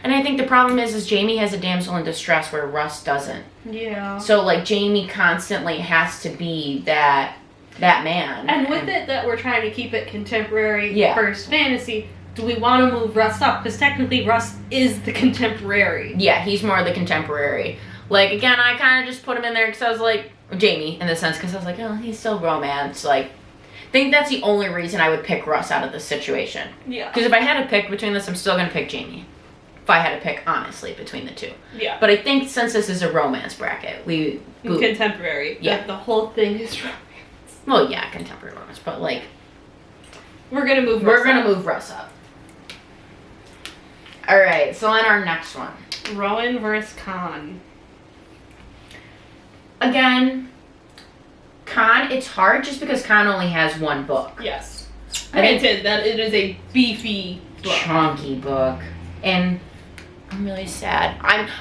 I think the problem is Jamie has a damsel in distress where Russ doesn't. Yeah. So like Jamie constantly has to be that man. And with it that we're trying to keep it contemporary first fantasy, do we want to move Russ up? Because technically Russ is the contemporary. Yeah, he's more the contemporary. Like, again, I kind of just put him in there because I was like, Jamie, in the sense, because I was like, oh, he's still romance. Like, I think that's the only reason I would pick Russ out of this situation. Yeah. Because if I had to pick between this, I'm still going to pick Jamie. If I had to pick, honestly, between the two. Yeah. But I think since this is a romance bracket, contemporary. Yeah. The whole thing is romance. Well, yeah, contemporary romance, but like... We're going to move Russ up. Alright, so on our next one. Rowan versus Kaan. Again, Kaan, it's hard just because Kaan only has one book. Yes. Granted, that it is a beefy book. Chunky book. And I'm really sad.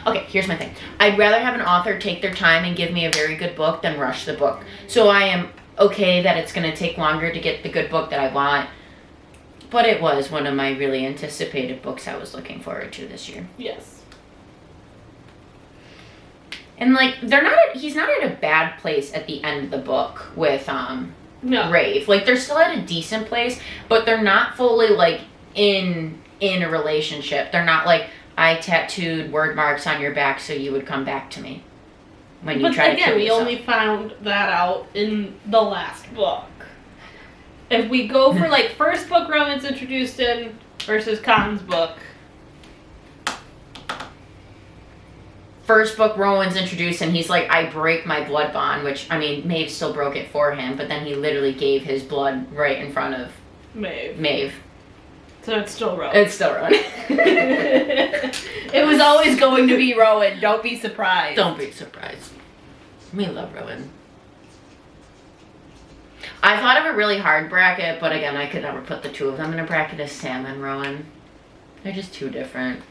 Okay, here's my thing. I'd rather have an author take their time and give me a very good book than rush the book. So I am okay that it's going to take longer to get the good book that I want. But it was one of my really anticipated books I was looking forward to this year. Yes. And like he's not at a bad place at the end of the book with Rave. Like they're still at a decent place, but they're not fully like in a relationship. They're not like, I tattooed word marks on your back so you would come back to me when you try to kill yourself. We only found that out in the last book. If we go for like first book Rowan's introduced in versus Kaan's book. First book Rowan's introduced and he's like, I break my blood bond, which, I mean, Maeve still broke it for him, but then he literally gave his blood right in front of Maeve. So it's still Rowan. It's still Rowan. It was always going to be Rowan. Don't be surprised. Don't be surprised. We love Rowan. I thought of a really hard bracket, but again, I could never put the two of them in a bracket as Sam and Rowan. They're just too different.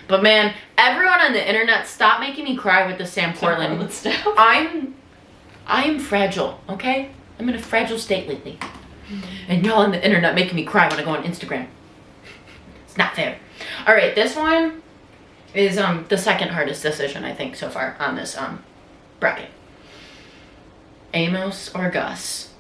But man, everyone on the internet, stop making me cry with the Sam Portland stuff. I am fragile, okay? I'm in a fragile state lately. And y'all on the internet making me cry when I go on Instagram. It's not fair. All right, this one is the second hardest decision, I think, so far on this bracket. Amos or Gus?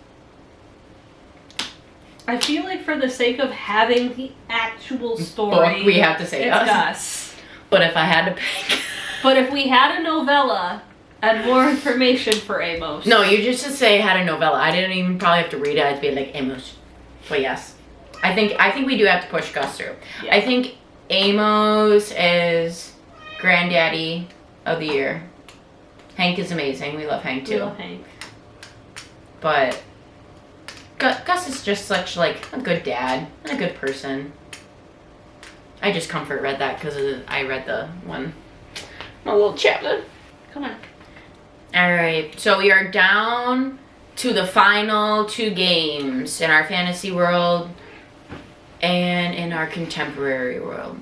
I feel like for the sake of having the actual story, Book, we have to say it's Gus. But if I had to pick... But if we had a novella and more information for Amos. No, you just say had a novella. I didn't even probably have to read it. I'd be like, Amos. But yes. I think we do have to push Gus through. Yeah. I think Amos is granddaddy of the year. Hank is amazing. We love Hank too. We love Hank. But Gus is just such like a good dad and a good person. I just comfort read that because I read the one, a little chapter. Come on. All right, so we are down to the final two games in our fantasy world and in our contemporary world.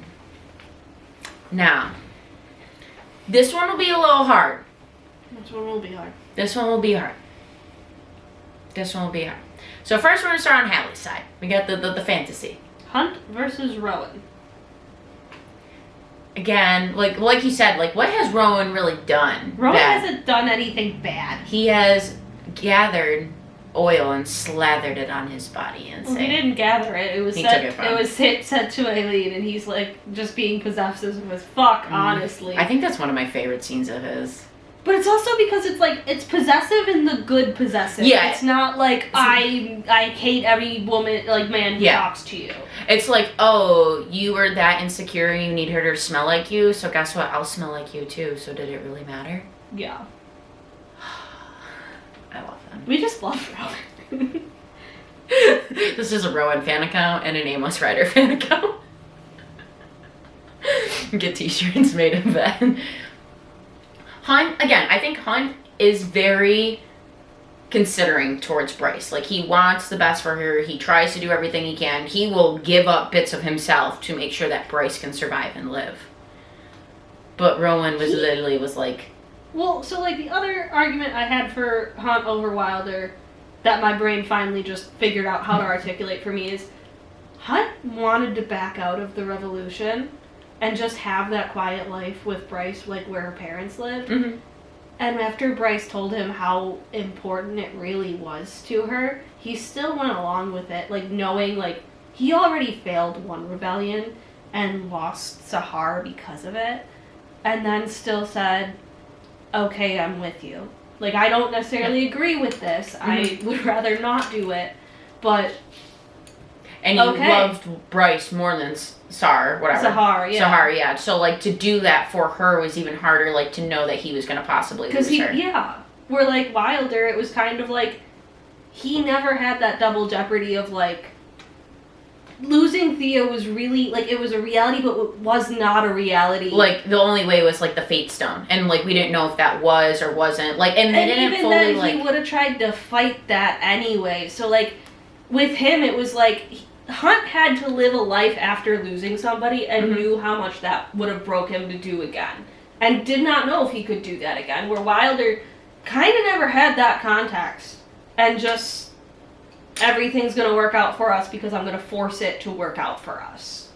Now, this one will be a little hard. This one will be hard. This one will be hard. This one will be hard. So first we're going to start on Hallie's side. We got the fantasy. Hunt versus Rowan. Again, like you said, like what has Rowan really done? Rowan hasn't done anything bad. He has gathered oil and slathered it on his body and he didn't gather it. It was sent to Aileen, and he's like just being possessive as fuck, honestly. I think that's one of my favorite scenes of his. But it's also because it's like it's possessive in the good possessive. Yeah. It's not like I hate every woman man who talks to you. It's like, oh, you were that insecure and you need her to smell like you, so guess what? I'll smell like you too. So did it really matter? Yeah. I love them. We just love Rowan. This is a Rowan fan account and an Amos Rider fan account. Get t-shirts made of that. Hunt, again, I think Hunt is very considering towards Bryce. Like, he wants the best for her. He tries to do everything he can. He will give up bits of himself to make sure that Bryce can survive and live. But Rowan literally was like... Well, so, like, the other argument I had for Hunt over Wilder that my brain finally just figured out how to articulate for me is Hunt wanted to back out of the revolution and just have that quiet life with Bryce, like where her parents lived. Mm-hmm. And after Bryce told him how important it really was to her, he still went along with it, like knowing, like, he already failed one rebellion and lost Sahar because of it, and then still said, okay, I'm with you. Like, I don't necessarily agree with this. Mm-hmm. I would rather not do it, but... And he loved Bryce more than whatever. Sahar, yeah. Sahar, yeah. So, like, to do that for her was even harder, like, to know that he was going to possibly lose her. Yeah. Where, like, Wilder, it was kind of like, he never had that double jeopardy of, like, losing Thea was really, like, it was a reality, but it was not a reality. Like, the only way was, like, the Fate Stone. And, like, we didn't know if that was or wasn't. Like, and they didn't even fully, then, like... he would have tried to fight that anyway. So, like, with him, it was like... Hunt had to live a life after losing somebody and knew how much that would have broke him to do again. And did not know if he could do that again. Where Wilder kind of never had that context. And just, everything's going to work out for us because I'm going to force it to work out for us.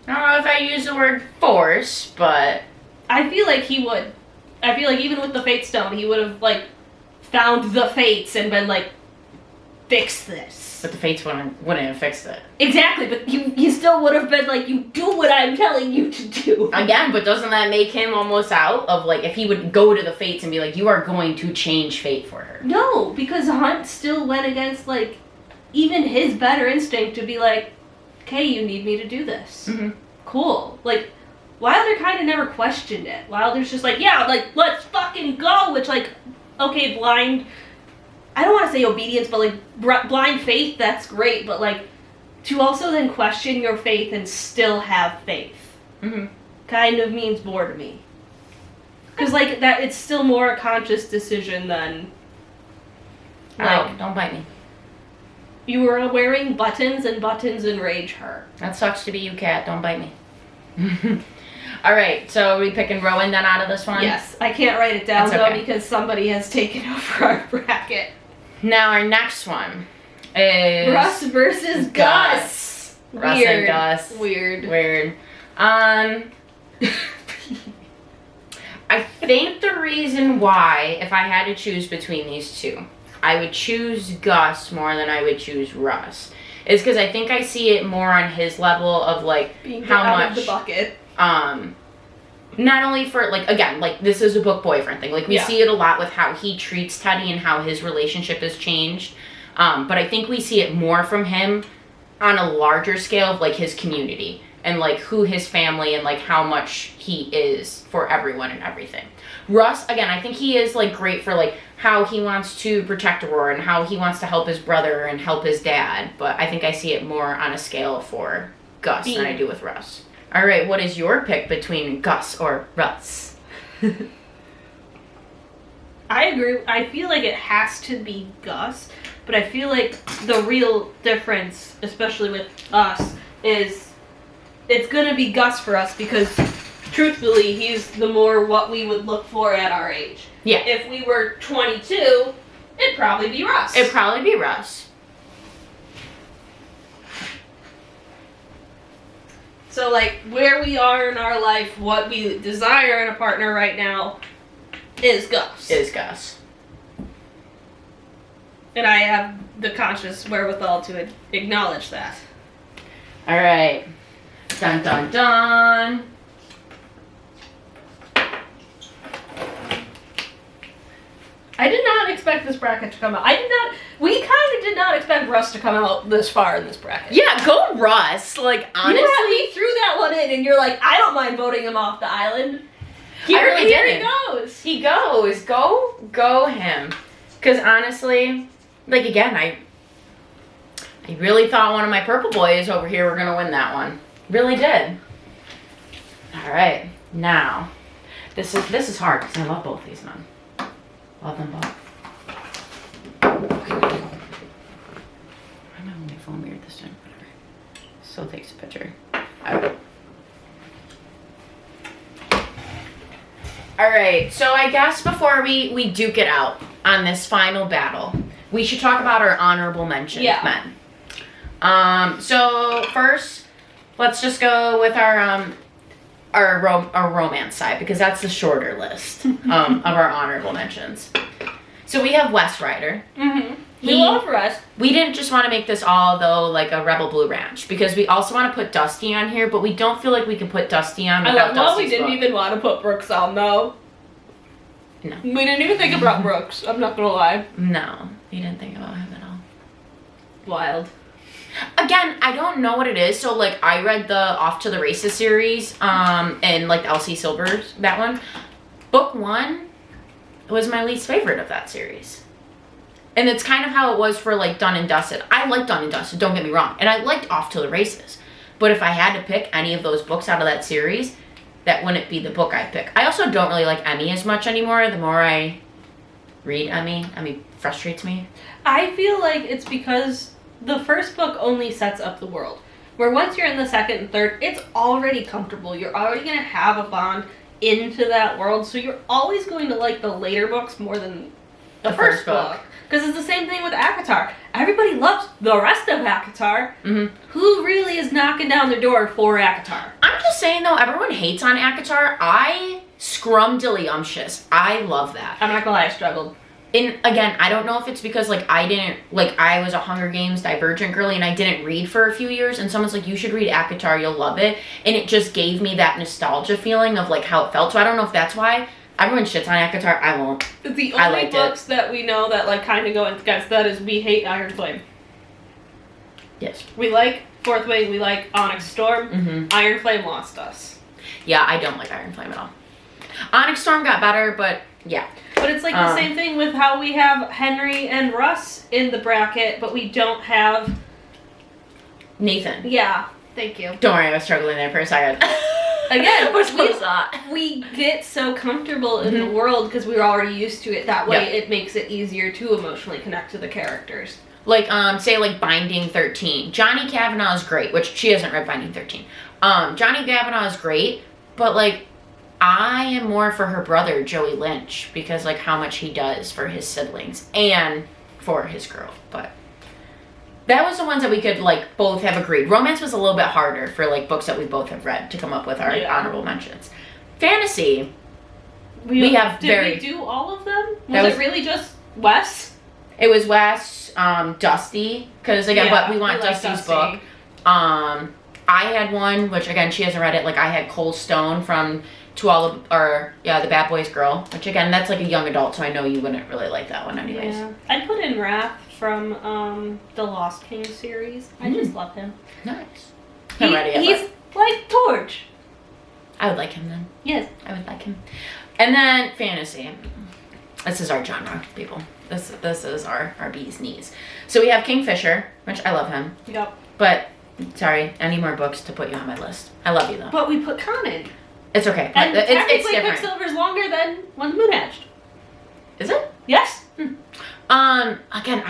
I don't know if I use the word force, but... I feel like he would. I feel like even with the Fate Stone, he would have, like... found the Fates and been like, fix this. But the Fates wouldn't have fixed it. Exactly, but you still would have been like, you do what I'm telling you to do. Again, but doesn't that make him almost out of, like, if he would go to the Fates and be like, you are going to change fate for her? No, because Hunt still went against, like, even his better instinct to be like, okay, you need me to do this. Mm-hmm. Cool. Like, Wilder kind of never questioned it. Wilder's just like, yeah, like, let's fucking go, which, like... Okay, blind, I don't want to say obedience, but, like, blind faith, that's great, but, like, to also then question your faith and still have faith. Mm-hmm. kind of means more to me. Because, like, that it's still more a conscious decision than... Like, don't bite me. You were wearing buttons, and buttons enrage her. That sucks to be you, cat. Don't bite me. Alright, so are we picking Rowan then out of this one? Yes. I can't write it down, That's though, okay. because somebody has taken over our bracket. Now our next one is... Russ versus Gus. Russ Weird. and Gus. Weird. I think the reason why, if I had to choose between these two, I would choose Gus more than I would choose Russ. Is because I think I see it more on his level of, like, Being how out much... of the bucket. Not only for, like, again, like, this is a book boyfriend thing. Like, we see it a lot with how he treats Teddy and how his relationship has changed. But I think we see it more from him on a larger scale of, like, his community. And, like, who his family and, like, how much he is for everyone and everything. Russ, again, I think he is, like, great for, like, how he wants to protect Aurora and how he wants to help his brother and help his dad. But I think I see it more on a scale for Gus than I do with Russ. All right, what is your pick between Gus or Russ? I agree. I feel like it has to be Gus, but I feel like the real difference, especially with us, is it's gonna be Gus for us because, truthfully, he's the more what we would look for at our age. Yeah. If we were 22, it'd probably be Russ. It'd probably be Russ. So, like, where we are in our life, what we desire in a partner right now is Gus. Is Gus. And I have the conscious wherewithal to acknowledge that. All right. Dun, dun, dun. I did not expect this bracket to come out. We kind of did not expect Russ to come out this far in this bracket. Yeah, go Russ. Like, honestly. You threw that one in and you're like, I don't mind voting him off the island. Here he goes. He goes. Go him. Because honestly, like, again, I really thought one of my purple boys over here were going to win that one. Really did. All right. Now, this is hard because I love both these men. Love them both. Why am I holding my phone weird this time? Whatever. Still takes a picture. Alright, so I guess before we duke it out on this final battle, we should talk about our honorable mention men. So first, let's just go with our romance side, because that's the shorter list of our honorable mentions. So we have West Rider. Mm-hmm. We love Russ. We didn't just want to make this all, though, like a Rebel Blue Ranch, because we also want to put Dusty on here, but we don't feel like we can put Dusty on without Dusty's we didn't book. even want to put Brooks on, though. No. We didn't even think about Brooks, I'm not gonna lie. No, we didn't think about him at all. Wild. Again, I don't know what it is. So, like, I read the Off to the Races series, and, like, Elsie Silver's, that one. Book 1 was my least favorite of that series. And it's kind of how it was for, like, Done and Dusted. I liked Done and Dusted, don't get me wrong. And I liked Off to the Races. But if I had to pick any of those books out of that series, that wouldn't be the book I'd pick. I also don't really like Emmy as much anymore. The more I read Emmy frustrates me. I feel like it's because the first book only sets up the world. Where once you're in the second and third, it's already comfortable. You're already going to have a bond into that world. So you're always going to like the later books more than the first book. Because it's the same thing with ACOTAR. Everybody loves the rest of ACOTAR. Mm-hmm. Who really is knocking down the door for ACOTAR? I'm just saying, though, everyone hates on ACOTAR. I scrumdiddlyumptious. I love that. I'm not going to lie, I struggled. And again, I don't know if it's because, like, I was a Hunger Games Divergent girly and I didn't read for a few years, and someone's like, you should read ACOTAR, you'll love it. And it just gave me that nostalgia feeling of, like, how it felt. So I don't know if that's why. Everyone shits on ACOTAR, I won't. The only books that we know that, like, kind of go against that is we hate Iron Flame. Yes. We like Fourth Wing, we like Onyx Storm. Mm-hmm. Iron Flame lost us. Yeah, I don't like Iron Flame at all. Onyx Storm got better, but yeah. But it's like the same thing with how we have Henry and Russ in the bracket, but we don't have Nathan. Yeah, thank you. Don't worry, I was struggling there for a second. again, Which was that? we get so comfortable in the world because we're already used to it. That way, it makes it easier to emotionally connect to the characters. Like, say, like, Binding 13. Johnny Kavanaugh is great, which she hasn't read Binding 13. Johnny Kavanaugh is great, but, like, I am more for her brother, Joey Lynch, because, like, how much he does for his siblings and for his girl. But that was the ones that we could, like, both have agreed. Romance was a little bit harder for, like, books that we both have read to come up with our honorable mentions. Fantasy, we have Did we do all of them? Was it really just Wes? It was Wes, Dusty, because, again, but we want Dusty's book. I had one, which, again, she hasn't read it. Like, I had Cole Stone from The Bad Boys Girl, which, again, that's like a young adult, so I know you wouldn't really like that one anyways. Yeah. I'd put in Wrath from the Lost King series. I just love him. Nice. I'm ready. He's like Torj. I would like him then. Yes. I would like him. And then fantasy. This is our genre, people. This is our bee's knees. So we have Kingfisher, which I love him. Yep. But, sorry, I need more books to put you on my list. I love you, though. But we put Kaan in. It's okay. And it's technically different. Quicksilver's longer than When the Moon Hatched. Is it? Yes. Again,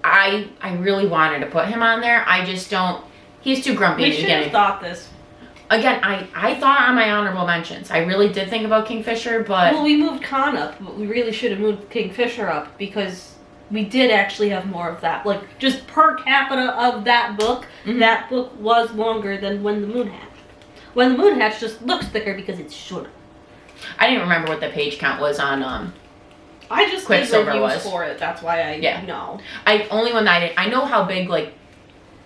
I really wanted to put him on there. I just don't. He's too grumpy. We should have thought this. Again, I thought on my honorable mentions. I really did think about Kingfisher, but Well, we moved Kaan up, but we really should have moved Kingfisher up because we did actually have more of that. Like, just per capita of that book, that book was longer than When the Moon Hatched. When the Moon Hatched just looks thicker because it's shorter. I didn't remember what the page count was on I just did Quicksilver reviews for it. That's why I know. only one that I know how big, like,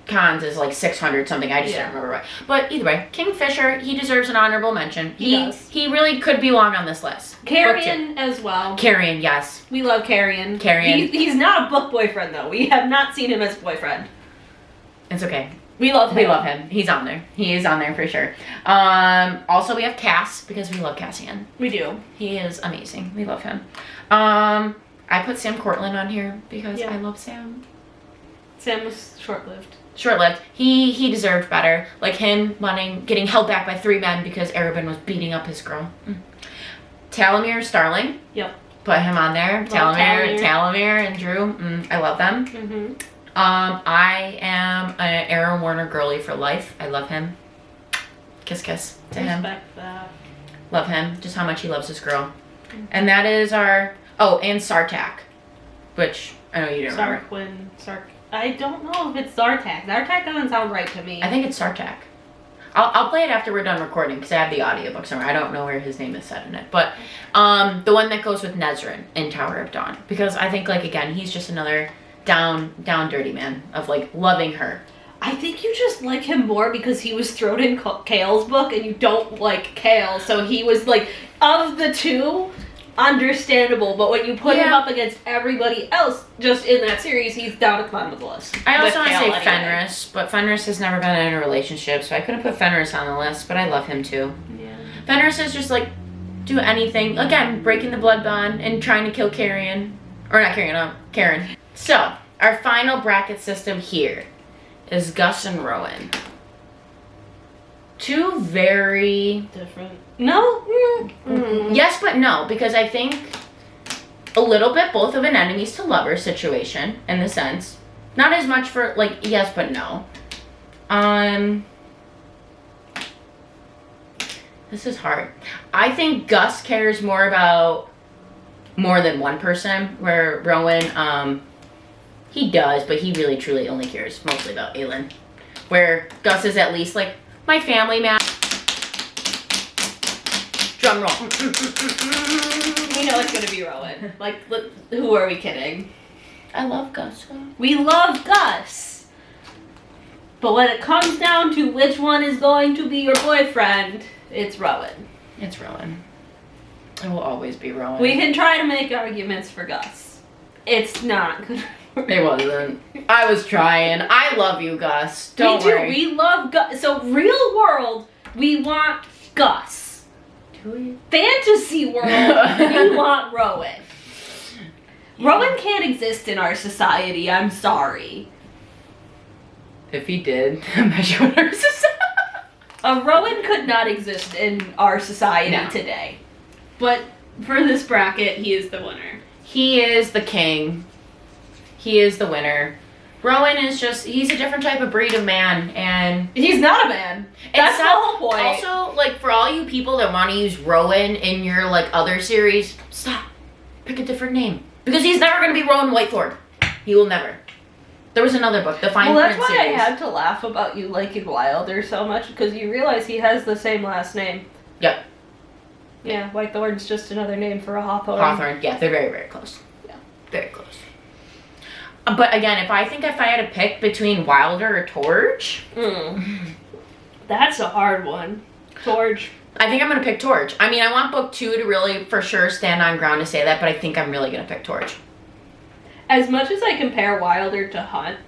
Kaan's is like 600 something. I just don't remember what. But either way, Kingfisher, he deserves an honorable mention. He does. He really could belong on this list. Carrion as well. Carrion, yes. We love Carrion. Carrion. He's not a book boyfriend though. We have not seen him as a boyfriend. It's okay. We love him. We love him. He's on there. He is on there for sure. Also, we have Cass because we love Cassian. We do. He is amazing. We love him. I put Sam Cortland on here because I love Sam. Sam was short-lived. Short-lived. He deserved better. Like him getting held back by 3 men because Erebin was beating up his girl. Talamir Starling. Yep. Put him on there. Talamir and Drew. I love them. I am an Aaron Warner girly for life. I love him. Kiss kiss to him. Respect that. Love him. Just how much he loves his girl. And that is our... Oh, and Sartak. Which I know you don't remember. I don't know if it's Zartak. Zartak doesn't sound right to me. I think it's Sartak. I'll play it after we're done recording because I have the audiobook somewhere. I don't know where his name is said in it. But the one that goes with Nezrin in Tower of Dawn. Because I think, like, again, he's just another down dirty man of, like, loving her. I think you just like him more because he was thrown in Kale's book and you don't like Kale. So he was, like, of the two, understandable. But when you put him up against everybody else just in that series, he's down at the bottom of the list. I also want to say Fenris, but Fenris has never been in a relationship, so I couldn't put Fenris on the list, but I love him too. Yeah. Fenris is just, like, do anything. Again, breaking the blood bond and trying to kill Karen. So, our final bracket system here is Gus and Rowan. Two very... different. No? Yes, but no, because I think a little bit both of an enemies to lovers situation, in the sense. Not as much for, like, yes, but no. This is hard. I think Gus cares more about more than one person, where Rowan, he does, but he really truly only cares mostly about Aelin. Where Gus is at least like, my family man. Drum roll. We know it's gonna be Rowan. Like, who are we kidding? I love Gus. We love Gus. But when it comes down to which one is going to be your boyfriend, it's Rowan. It's Rowan. It will always be Rowan. We can try to make arguments for Gus. It's not good. It wasn't. I was trying. I love you, Gus. Don't worry. We love Gus. So, real world, we want Gus. Do we? Fantasy world, we want Rowan. Yeah. Rowan can't exist in our society. I'm sorry. If he did, imagine what our society. Rowan could not exist in our society today. But for this bracket, he is the winner. He is the king. He is the winner. Rowan is just, he's a different type of breed of man, and... He's not a man. That's the whole point. Also, like, for all you people that want to use Rowan in your, like, other series, stop. Pick a different name. Because he's never going to be Rowan Whitethorn. He will never. There was another book, the Fine Print series. Well, that's why I had to laugh about you liking Wilder so much, because you realize he has the same last name. Yep. Yeah, Whitethorn's just another name for a Hawthorne. Hawthorne, yeah, they're very, very close. Yeah, very close. But again, if I had to pick between Wilder or Torj... That's a hard one. Torj. I think I'm going to pick Torj. I mean, I want book 2 to really, for sure, stand on ground to say that, but I think I'm really going to pick Torj. As much as I compare Wilder to Hunt,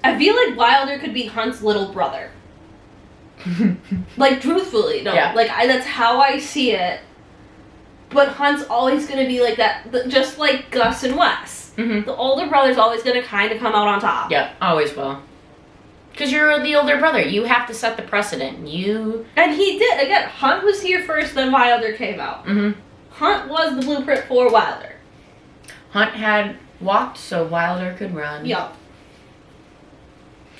I feel like Wilder could be Hunt's little brother. Like, truthfully, no. Yeah. Like, that's how I see it. But Hunt's always going to be like that, just like Gus and Wes. Mm-hmm. The older brother's always going to kind of come out on top. Yep, always will. Because you're the older brother. You have to set the precedent. And he did. Again, Hunt was here first, then Wilder came out. Mm-hmm. Hunt was the blueprint for Wilder. Hunt had walked so Wilder could run. Yep.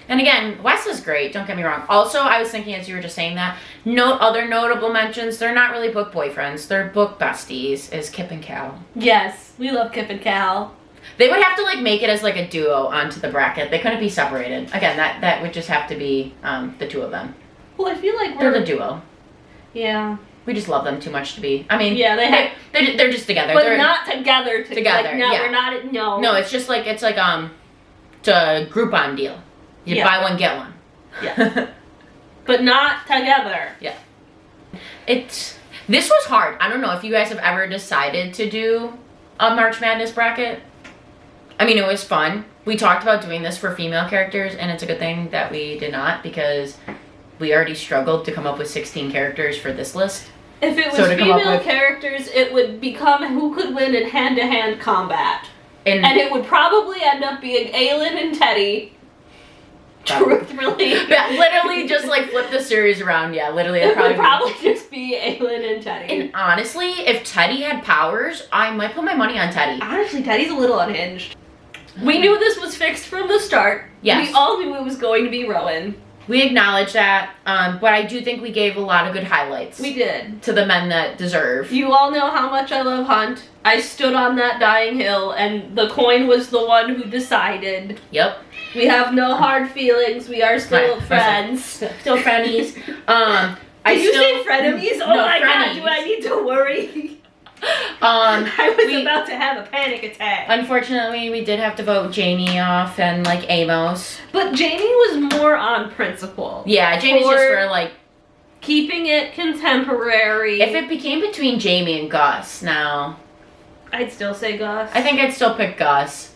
And again, Wes is great, don't get me wrong. Also, I was thinking as you were just saying that, other notable mentions, they're not really book boyfriends, they're book besties, is Kip and Cal. Yes, we love Kip and Cal. They would have to like make it as like a duo onto the bracket. They couldn't be separated. Again, that would just have to be the two of them. Well, I feel like they're the duo. Yeah. We just love them too much to be. I mean, yeah, they're just together. But they're not together. Together. Like, no, yeah. We're not. No. No, it's just like it's a Groupon deal. You buy one, get one. Yeah. But not together. Yeah. This was hard. I don't know if you guys have ever decided to do a March Madness bracket. I mean, it was fun. We talked about doing this for female characters, and it's a good thing that we did not, because we already struggled to come up with 16 characters for this list. If it was female characters, it would become who could win in hand-to-hand combat. And it would probably end up being Aelin and Teddy. Truthfully. Yeah, literally just like flip the series around. Yeah, literally. It would probably just be Aelin and Teddy. And honestly, if Teddy had powers, I might put my money on Teddy. Honestly, Teddy's a little unhinged. We knew this was fixed from the start. Yes. We all knew it was going to be Rowan. We acknowledge that, but I do think we gave a lot of good highlights. We did. To the men that deserve. You all know how much I love Hunt. I stood on that dying hill, and the coin was the one who decided. Yep. We have no hard feelings. We are still friends. Still friendies. Did you say frenemies? Oh no, my god, do I need to worry? I was about to have a panic attack. Unfortunately, we did have to vote Jamie off and like Amos. But Jamie was more on principle. Yeah, Jamie's just for like keeping it contemporary. If it became between Jamie and Gus now, I'd still say Gus. I think I'd still pick Gus.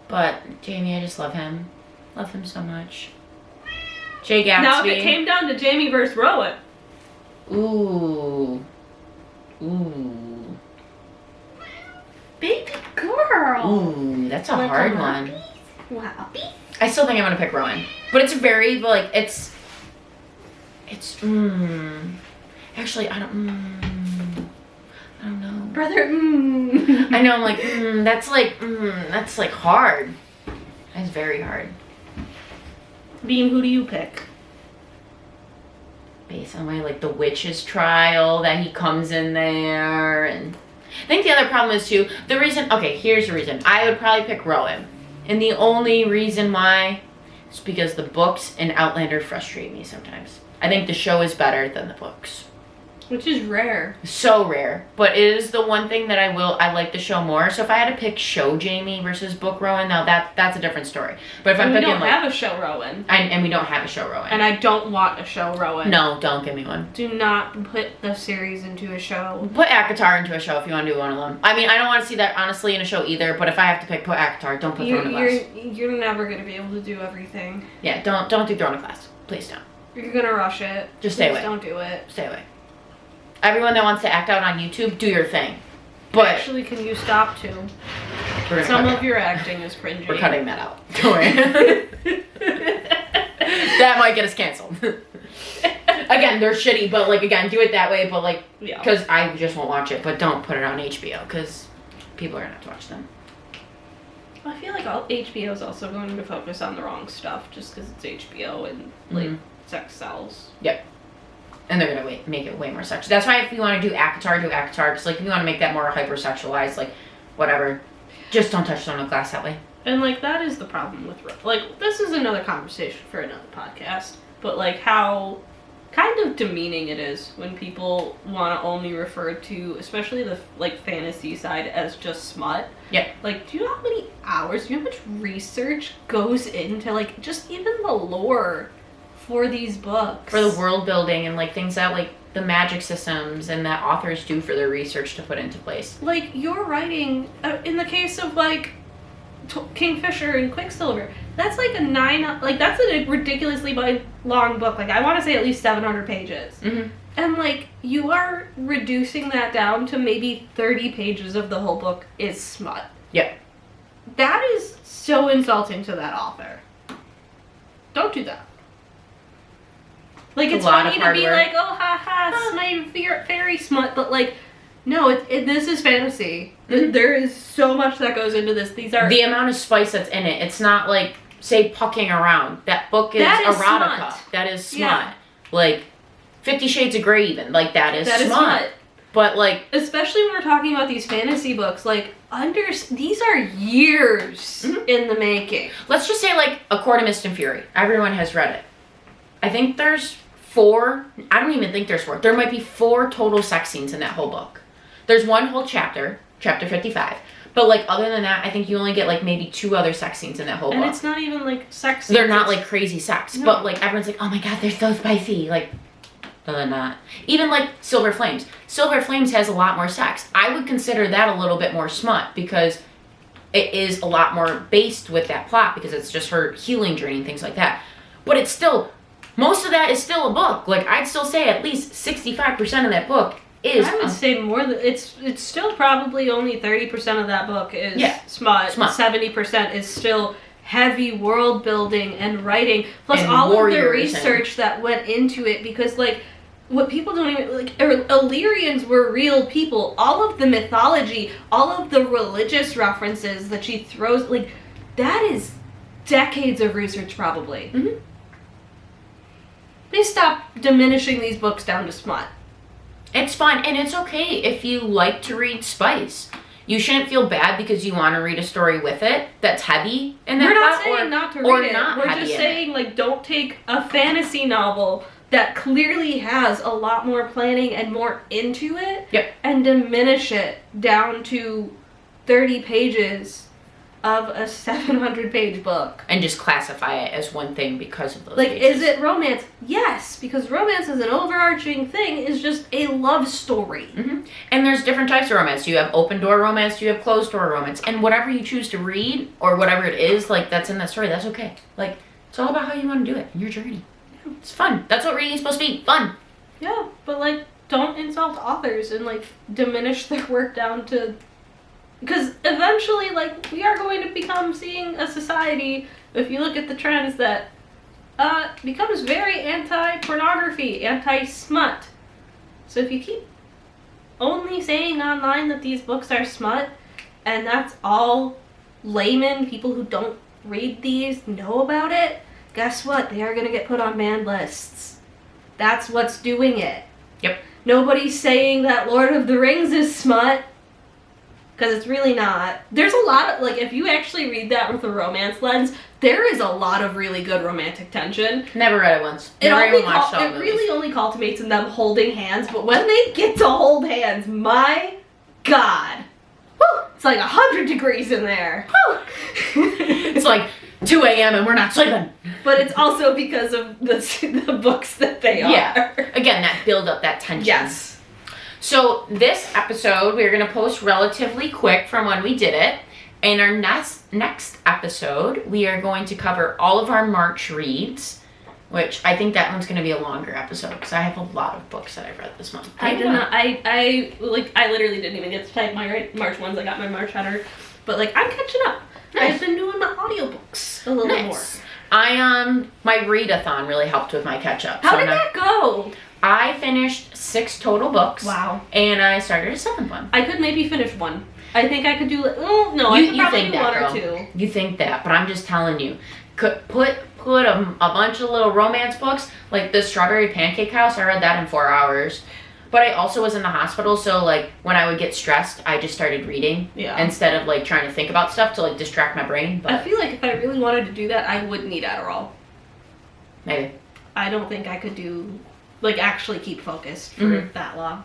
But Jamie, I just love him. Love him so much. Jay Gatsby. Now if it came down to Jamie versus Rowan. Ooh. Baby girl. Ooh, that's a hard one. Wow. I still think I'm gonna pick Rowan. But it's very, like, it's actually, I don't know. Brother, I know, I'm like, that's like hard. That's very hard. Beam, who do you pick? Based on like the witch's trial that he comes in there, and I think the other problem is too, here's the reason. I would probably pick Rowan. And the only reason why is because the books in Outlander frustrate me sometimes. I think the show is better than the books. Which is rare. So rare. But it is the one thing that I like the show more. So if I had to pick show Jamie versus book Rowan, now that's a different story. But if I'm picking, we don't have a show Rowan. And we don't have a show Rowan. And I don't want a show Rowan. No, don't give me one. Do not put the series into a show. Put Akatar into a show if you want to do one of them. I mean, I don't want to see that honestly in a show either, but if I have to pick, put Akatar. Don't put Throne of Glass. You're never going to be able to do everything. Yeah, don't do Throne of Glass. Please don't. You're going to rush it. Just stay away. Don't do it. Stay away. Everyone that wants to act out on YouTube, do your thing. But actually, can you stop to? Some of your acting is cringy. We're cutting that out. Don't worry. That might get us canceled. Again, they're shitty, but like again, do it that way. But like, because I just won't watch it. But don't put it on HBO because people are gonna have to watch them. I feel like HBO is also going to focus on the wrong stuff just because it's HBO and like sex sells. Yep. And they're gonna make it way more sexual. That's why if you want to do Akatar, do Akatar. Because like if you want to make that more hypersexualized, like whatever, just don't touch Stone of Glass that way. And like that is the problem with like this is another conversation for another podcast. But like how kind of demeaning it is when people want to only refer to, especially the like fantasy side, as just smut. Yeah. Like, do you know how many hours? Do you know how much research goes into like just even the lore for these books? For the world building and like things that like the magic systems and that authors do for their research to put into place. Like you're writing in the case of like Kingfisher and Quicksilver. That's like that's a ridiculously long book. Like I want to say at least 700 pages. Mm-hmm. And like you are reducing that down to maybe 30 pages of the whole book is smut. Yep. That is so insulting to that author. Don't do that. Like it's funny to be like, oh ha ha, my fairy smut, but like no, this is fantasy. Mm-hmm. There is so much that goes into this. These are... The amount of spice that's in it. It's not like, say, pucking around. That book is erotica. Smut. That is smut. Yeah. Like, 50 Shades of Grey even. Like, that is smut. But, like... Especially when we're talking about these fantasy books, like, these are years in the making. Let's just say, like, A Court of Mist and Fury. Everyone has read it. I think there's 4... I don't even think there's 4. There might be 4 total sex scenes in that whole book. There's one whole chapter 55. But, like, other than that, I think you only get, like, maybe 2 other sex scenes in that whole book. And it's not even, like, sex scenes. They're not, like, crazy sex. No. But, like, everyone's like, oh, my God, they're so spicy. Like, no, they're not. Even, like, Silver Flames. Silver Flames has a lot more sex. I would consider that a little bit more smut because it is a lot more based with that plot because it's just her healing journey and things like that. But it's still... Most of that is still a book. Like, I'd still say at least 65% of that book is... I would say more than... It's still probably only 30% of that book is smut. 70% is still heavy world building and writing. Plus and all of the research that went into it. Because, like, what people don't even... Like, Illyrians were real people. All of the mythology, all of the religious references that she throws... Like, that is decades of research, probably. Mm-hmm. Please stop diminishing these books down to smut. It's fun, and it's okay if you like to read spice. You shouldn't feel bad because you want to read a story with it that's heavy in that We're not saying not to read it. We're just saying, like, don't take a fantasy novel that clearly has a lot more planning and more into it and diminish it down to 30 pages of a 700-page book. And just classify it as one thing because of those Like, pages. Is it romance? Yes, because romance is an overarching thing, is just a love story. Mm-hmm. And there's different types of romance. You have open-door romance, you have closed-door romance. And whatever you choose to read, or whatever it is, like, that's in that story, that's okay. Like, it's all about how you want to do it, your journey. Yeah. It's fun. That's what reading is supposed to be, fun. Yeah, but, like, don't insult authors and, like, diminish their work down to... Because eventually, like, we are going to become seeing a society, if you look at the trends, that becomes very anti-pornography, anti-smut. So if you keep only saying online that these books are smut, and that's all laymen, people who don't read these, know about it, guess what? They are going to get put on banned lists. That's what's doing it. Yep. Nobody's saying that Lord of the Rings is smut. Because it's really not. There's a lot of, like, if you actually read that with a romance lens, there is a lot of really good romantic tension. Never read it once. It really only cultivates in them holding hands, but when they get to hold hands, my God. Woo, it's like 100 degrees in there. Woo. It's like 2 a.m. and we're not sleeping. But it's also because of the books that they are. Yeah. Again, that build up, that tension. Yes. So this episode, we're going to post relatively quick from when we did it. In our next episode, we are going to cover all of our March reads, which I think that one's going to be a longer episode because I have a lot of books that I've read this month. I literally didn't even get to type my March ones. I got my March header. But, like, I'm catching up. Nice. I've been doing my audiobooks a little more. My readathon really helped with my catch up. How did that go? I finished 6 total books. Wow. And I started a 7th one. I could maybe finish 1. I think I could do, I could probably do 1 or 2. You think that, but I'm just telling you. Could put a bunch of little romance books, like the Strawberry Pancake House, I read that in 4 hours. But I also was in the hospital, so like when I would get stressed, I just started reading instead of like trying to think about stuff to like distract my brain. But I feel like if I really wanted to do that, I would need Adderall. Maybe. I don't think I could actually keep focused for that long.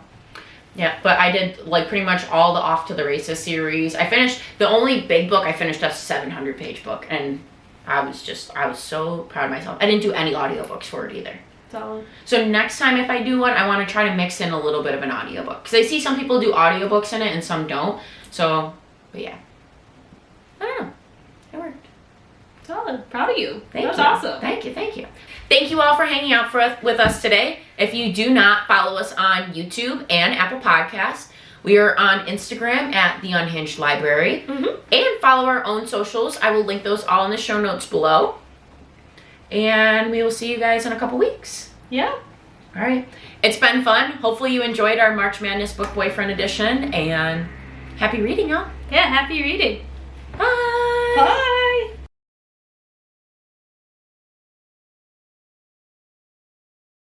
Yeah, but I did like pretty much all the Off to the Races series. I finished, the only big book I finished, a 700-page book, and I was so proud of myself. I didn't do any audiobooks for it either. Solid. So next time if I do one, I want to try to mix in a little bit of an audiobook. Because I see some people do audiobooks in it and some don't. So, but yeah. I don't know. It worked. Solid. Proud of you. Thank you. That's awesome. Thank you. Thank you all for hanging out with us today. If you do not follow us on YouTube and Apple Podcasts, we are on Instagram at The Unhinged Library. And follow our own socials. I will link those all in the show notes below. And we will see you guys in a couple weeks. Yeah. All right. It's been fun. Hopefully you enjoyed our March Madness Book Boyfriend edition. And happy reading, y'all. Yeah, happy reading. Bye. Bye.